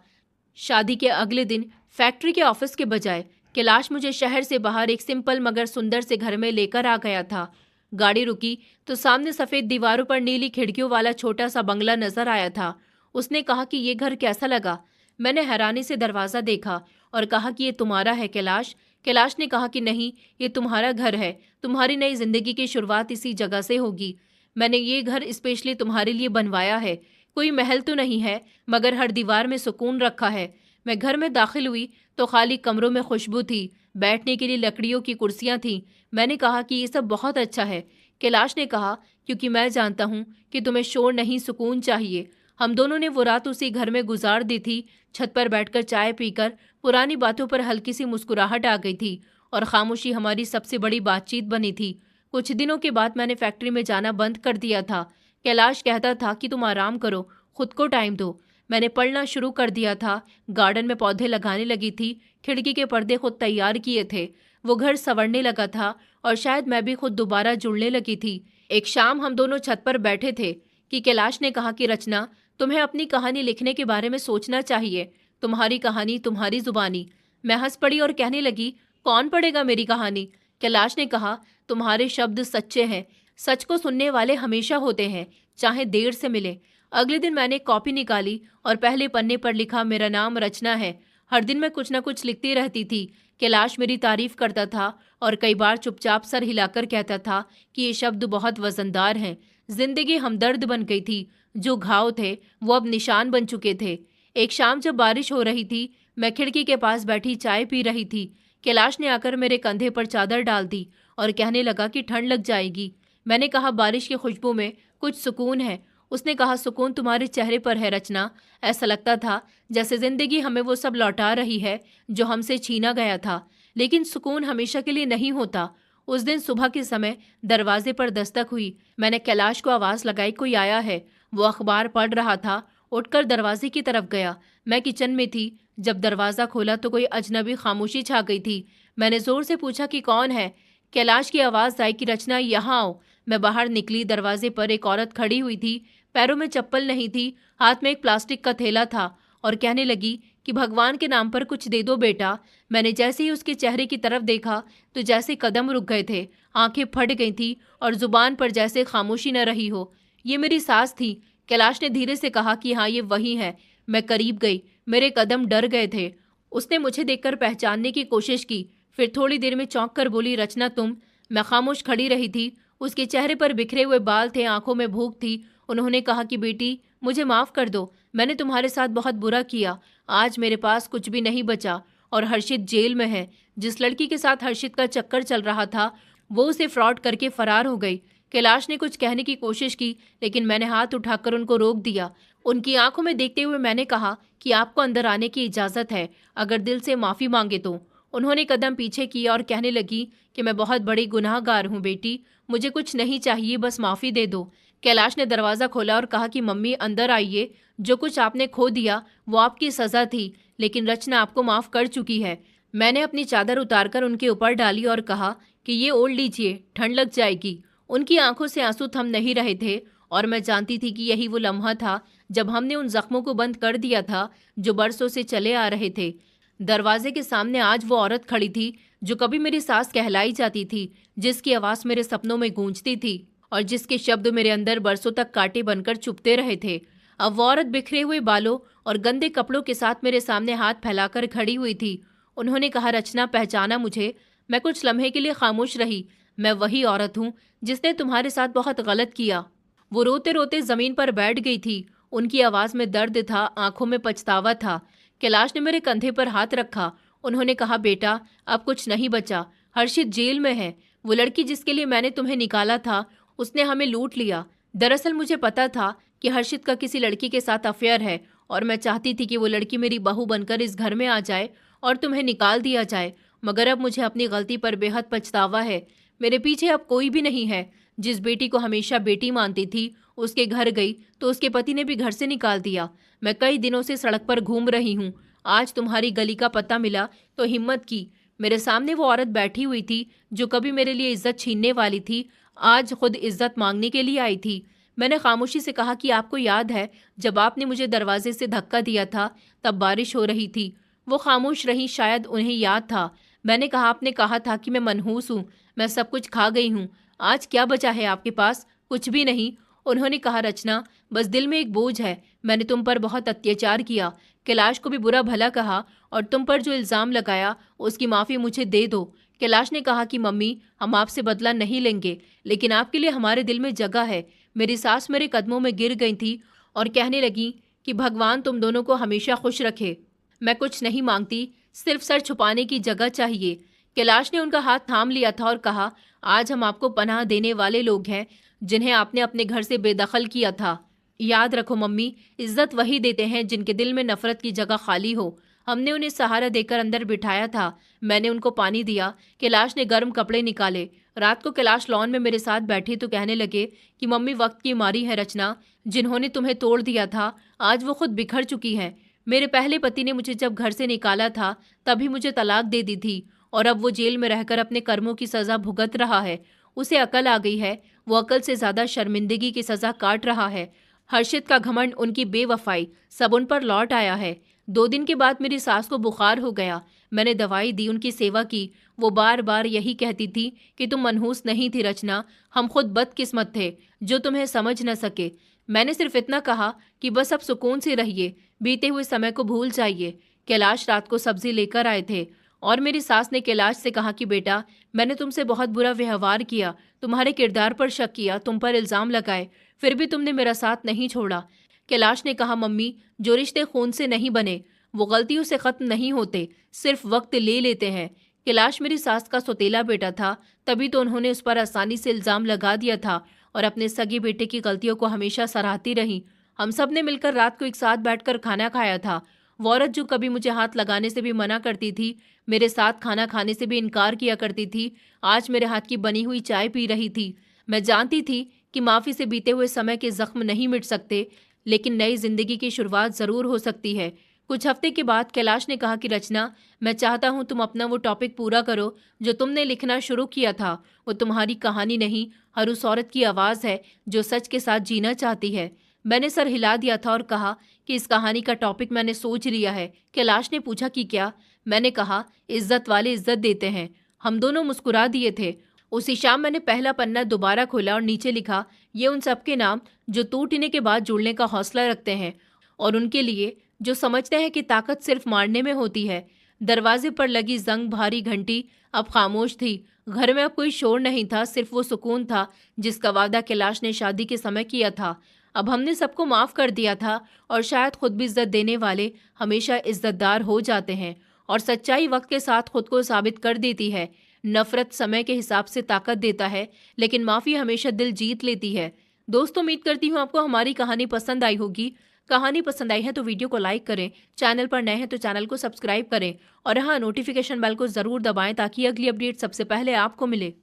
शादी के अगले दिन फैक्ट्री के ऑफिस के बजाय कैलाश मुझे शहर से बाहर एक सिंपल मगर सुंदर से घर में लेकर आ गया था। गाड़ी रुकी तो सामने सफेद दीवारों पर नीली खिड़कियों वाला छोटा सा बंगला नजर आया था। उसने कहा कि ये घर कैसा लगा। मैंने हैरानी से दरवाजा देखा और कहा कि ये तुम्हारा है कैलाश। कैलाश ने कहा कि नहीं, ये तुम्हारा घर है, तुम्हारी नई जिंदगी की शुरुआत इसी जगह से होगी। मैंने ये घर स्पेशली तुम्हारे लिए बनवाया है। कोई महल तो नहीं है, मगर हर दीवार में सुकून रखा है। मैं घर में दाखिल हुई तो खाली कमरों में खुशबू थी, बैठने के लिए लकड़ियों की कुर्सियां थीं। मैंने कहा कि ये सब बहुत अच्छा है। कैलाश ने कहा, क्योंकि मैं जानता हूँ कि तुम्हें शोर नहीं, सुकून चाहिए। हम दोनों ने वो रात उसी घर में गुजार दी थी। छत पर बैठकर चाय पीकर पुरानी बातों पर हल्की सी मुस्कुराहट आ गई थी और खामोशी हमारी सबसे बड़ी बातचीत बनी थी। कुछ दिनों के बाद मैंने फैक्ट्री में जाना बंद कर दिया था। कैलाश कहता था कि तुम आराम करो, खुद को टाइम दो। मैंने पढ़ना शुरू कर दिया था, गार्डन में पौधे लगाने लगी थी, खिड़की के पर्दे खुद तैयार किए थे। वो घर संवरने लगा था और शायद मैं भी खुद दोबारा जुड़ने लगी थी। एक शाम हम दोनों छत पर बैठे थे कि कैलाश ने कहा कि रचना, तुम्हें अपनी कहानी लिखने के बारे में सोचना चाहिए। तुम्हारी कहानी, तुम्हारी जुबानी। मैं हंस पड़ी और कहने लगी, कौन पढ़ेगा मेरी कहानी? कैलाश ने कहा, तुम्हारे शब्द सच्चे हैं। सच को सुनने वाले हमेशा होते हैं, चाहे देर से मिले। अगले दिन मैंने कॉपी निकाली और पहले पन्ने पर लिखा, मेरा नाम रचना है। हर दिन मैं कुछ न कुछ लिखती रहती थी। कैलाश मेरी तारीफ करता था और कई बार चुपचाप सर हिलाकर कहता था कि ये शब्द बहुत वजनदार हैं। जिंदगी हमदर्द बन गई थी। जो घाव थे वो अब निशान बन चुके थे। एक शाम जब बारिश हो रही थी, मैं खिड़की के पास बैठी चाय पी रही थी। कैलाश ने आकर मेरे कंधे पर चादर डाल दी और कहने लगा कि ठंड लग जाएगी। मैंने कहा, बारिश की खुशबू में कुछ सुकून है। उसने कहा, सुकून तुम्हारे चेहरे पर है रचना। ऐसा लगता था जैसे जिंदगी हमें वो सब लौटा रही है जो हमसे छीना गया था। लेकिन सुकून हमेशा के लिए नहीं होता। उस दिन सुबह के समय दरवाजे पर दस्तक हुई। मैंने कैलाश को आवाज लगाई, कोई आया है। वो अखबार पढ़ रहा था। उठकर दरवाजे की तरफ गया। मैं किचन में थी। जब दरवाजा खोला तो कोई अजनबी खामोशी छा गई थी। मैंने जोर से पूछा कि कौन है। कैलाश की आवाज आई कि रचना, यहाँ आओ। मैं बाहर निकली। दरवाजे पर एक औरत खड़ी हुई थी। पैरों में चप्पल नहीं थी, हाथ में एक प्लास्टिक का थैला था और कहने लगी कि भगवान के नाम पर कुछ दे दो बेटा। मैंने जैसे ही उसके चेहरे की तरफ देखा तो जैसे कदम रुक गए थे, आंखें फट गई थी और जुबान पर जैसे खामोशी न रही हो। ये मेरी सास थी। कैलाश ने धीरे से कहा कि हाँ, ये वही है। मैं करीब गई। मेरे कदम डर गए थे। उसने मुझे देखकर पहचानने की कोशिश की, फिर थोड़ी देर में चौंक कर बोली, रचना तुम? मैं खामोश खड़ी रही थी। उसके चेहरे पर बिखरे हुए बाल थे, आंखों में भूख थी। उन्होंने कहा कि बेटी, मुझे माफ कर दो। मैंने तुम्हारे साथ बहुत बुरा किया। आज मेरे पास कुछ भी नहीं बचा और हर्षित जेल में है। जिस लड़की के साथ हर्षित का चक्कर चल रहा था वो उसे फ्रॉड करके फरार हो गई। कैलाश ने कुछ कहने की कोशिश की, लेकिन मैंने हाथ उठाकर उनको रोक दिया। उनकी आंखों में देखते हुए मैंने कहा कि आपको अंदर आने की इजाजत है, अगर दिल से माफी मांगे तो। उन्होंने कदम पीछे किया और कहने लगी कि मैं बहुत बड़ी गुनाहगार हूँ बेटी, मुझे कुछ नहीं चाहिए, बस माफी दे दो। कैलाश ने दरवाजा खोला और कहा कि मम्मी अंदर आइए। जो कुछ आपने खो दिया वो आपकी सजा थी, लेकिन रचना आपको माफ कर चुकी है। मैंने अपनी चादर उतारकर उनके ऊपर डाली और कहा कि ये ओढ़ लीजिए, ठंड लग जाएगी। उनकी आंखों से आंसू थम नहीं रहे थे और मैं जानती थी कि यही वो लम्हा था जब हमने उन जख्मों को बंद कर दिया था जो बरसों से चले आ रहे थे। दरवाजे के सामने आज वो औरत खड़ी थी जो कभी मेरी सास कहलाई जाती थी, जिसकी आवाज मेरे सपनों में गूंजती थी और जिसके शब्द मेरे अंदर बरसों तक कांटे बनकर चुभते रहे थे। अब वो औरत बिखरे हुए बालों और गंदे कपड़ों के साथ मेरे सामने हाथ फैलाकर खड़ी हुई थी। उन्होंने कहा, रचना पहचाना मुझे? मैं कुछ लम्हे के लिए खामोश रही। मैं वही औरत हूँ जिसने तुम्हारे साथ बहुत गलत किया। वो रोते रोते जमीन पर बैठ गई थी। उनकी आवाज में दर्द था, आंखों में पछतावा था। कैलाश ने मेरे कंधे पर हाथ रखा। उन्होंने कहा, बेटा अब कुछ नहीं बचा। हर्षित जेल में है। वो लड़की जिसके लिए मैंने तुम्हें निकाला था उसने हमें लूट लिया। दरअसल मुझे पता था कि हर्षित का किसी लड़की के साथ अफेयर है और मैं चाहती थी कि वो लड़की मेरी बहू बनकर इस घर में आ जाए और तुम्हें निकाल दिया जाए, मगर अब मुझे अपनी गलती पर बेहद पछतावा है। मेरे पीछे अब कोई भी नहीं है। जिस बेटी को हमेशा बेटी मानती थी उसके घर गई तो उसके पति ने भी घर से निकाल दिया। मैं कई दिनों से सड़क पर घूम रही हूँ। आज तुम्हारी गली का पता मिला तो हिम्मत की। मेरे सामने वो औरत बैठी हुई थी जो कभी मेरे लिए इज्जत छीनने वाली थी, आज खुद इज्जत मांगने के लिए आई थी। मैंने खामोशी से कहा कि आपको याद है जब आपने मुझे दरवाजे से धक्का दिया था, तब बारिश हो रही थी। वो खामोश रही, शायद उन्हें याद था। मैंने कहा, आपने कहा था कि मैं मनहूस हूँ, मैं सब कुछ खा गई हूँ। आज क्या बचा है आपके पास? कुछ भी नहीं। उन्होंने कहा, रचना, बस दिल में एक बोझ है। मैंने तुम पर बहुत अत्याचार किया, कैलाश को भी बुरा भला कहा और तुम पर जो इल्ज़ाम लगाया उसकी माफ़ी मुझे दे दो। कैलाश ने कहा कि मम्मी, हम आपसे बदला नहीं लेंगे, लेकिन आपके लिए हमारे दिल में जगह है। मेरी सास मेरे कदमों में गिर गई थी और कहने लगी कि भगवान तुम दोनों को हमेशा खुश रखे। मैं कुछ नहीं मांगती, सिर्फ सर छुपाने की जगह चाहिए। कैलाश ने उनका हाथ थाम लिया था और कहा, आज हम आपको पनाह देने वाले लोग हैं जिन्हें आपने अपने घर से बेदखल किया था। याद रखो मम्मी, इज्जत वही देते हैं जिनके दिल में नफरत की जगह खाली हो। हमने उन्हें सहारा देकर अंदर बिठाया था, मैंने उनको पानी दिया। कैलाश ने गर्म कपड़े निकाले। रात को कैलाश लॉन में मेरे साथ बैठे तो कहने लगे कि मम्मी, वक्त की मारी है रचना, जिन्होंने तुम्हें तोड़ दिया था आज वो खुद बिखर चुकी हैं। मेरे पहले पति ने मुझे जब घर से निकाला था तभी मुझे तलाक दे दी थी और अब वो जेल में रहकर अपने कर्मों की सजा भुगत रहा है। उसे अकल आ गई है, वो अकल से ज्यादा शर्मिंदगी की सजा काट रहा है। हर्षित का घमंड, उनकी बेवफाई, सब उन पर लौट आया है। 2 दिन के बाद मेरी सास को बुखार हो गया। मैंने दवाई दी, उनकी सेवा की। वो बार बार यही कहती थी कि तुम मनहूस नहीं थी रचना, हम खुद बदकिस्मत थे जो तुम्हें समझ न सके। मैंने सिर्फ इतना कहा कि बस अब सुकून से रहिए, बीते हुए समय को भूल जाइए। कैलाश रात को सब्जी लेकर आए थे और मेरी सास ने कैलाश से कहा कि बेटा, मैंने तुमसे बहुत बुरा व्यवहार किया, तुम्हारे किरदार पर शक किया, तुम पर इल्ज़ाम लगाए, फिर भी तुमने मेरा साथ नहीं छोड़ा। कैलाश ने कहा, मम्मी, जो रिश्ते खून से नहीं बने वो गलतियों से ख़त्म नहीं होते, सिर्फ वक्त ले लेते हैं। कैलाश मेरी सास का सौतेला बेटा था, तभी तो उन्होंने उस पर आसानी से इल्ज़ाम लगा दिया था और अपने सगे बेटे की गलतियों को हमेशा सराहती रही। हम सब ने मिलकर रात को एक साथ बैठकर खाना खाया था। वो औरत जो कभी मुझे हाथ लगाने से भी मना करती थी, मेरे साथ खाना खाने से भी इनकार किया करती थी, आज मेरे हाथ की बनी हुई चाय पी रही थी। मैं जानती थी कि माफ़ी से बीते हुए समय के जख्म नहीं मिट सकते, लेकिन नई जिंदगी की शुरुआत ज़रूर हो सकती है। कुछ हफ्ते के बाद कैलाश ने कहा कि रचना, मैं चाहता हूँ तुम अपना वो टॉपिक पूरा करो जो तुमने लिखना शुरू किया था। वो तुम्हारी कहानी नहीं, हर उस औरत की आवाज़ है जो सच के साथ जीना चाहती है। मैंने सर हिला दिया था और कहा कि इस कहानी का टॉपिक मैंने सोच लिया है। कैलाश ने पूछा कि क्या? मैंने कहा, इज्जत वाले इज्जत देते हैं। हम दोनों मुस्कुरा दिए थे। उसी शाम मैंने पहला पन्ना दोबारा खोला और नीचे लिखा, ये उन सबके नाम जो टूटने के बाद जुड़ने का हौसला रखते हैं और उनके लिए जो समझते हैं कि ताकत सिर्फ मारने में होती है। दरवाजे पर लगी जंग भारी घंटी अब खामोश थी। घर में अब कोई शोर नहीं था, सिर्फ वो सुकून था जिसका वादा कैलाश ने शादी के समय किया था। अब हमने सबको माफ कर दिया था और शायद खुद भी इज्जत देने वाले हमेशा इज्जतदार हो जाते हैं और सच्चाई वक्त के साथ खुद को साबित कर देती है। नफरत समय के हिसाब से ताकत देता है, लेकिन माफी हमेशा दिल जीत लेती है। दोस्तों, उम्मीद करती हूँ आपको हमारी कहानी पसंद आई होगी। कहानी पसंद आई है तो वीडियो को लाइक करें, चैनल पर नए हैं तो चैनल को सब्सक्राइब करें और हाँ, नोटिफिकेशन बेल को जरूर दबाएं ताकि अगली अपडेट सबसे पहले आपको मिले।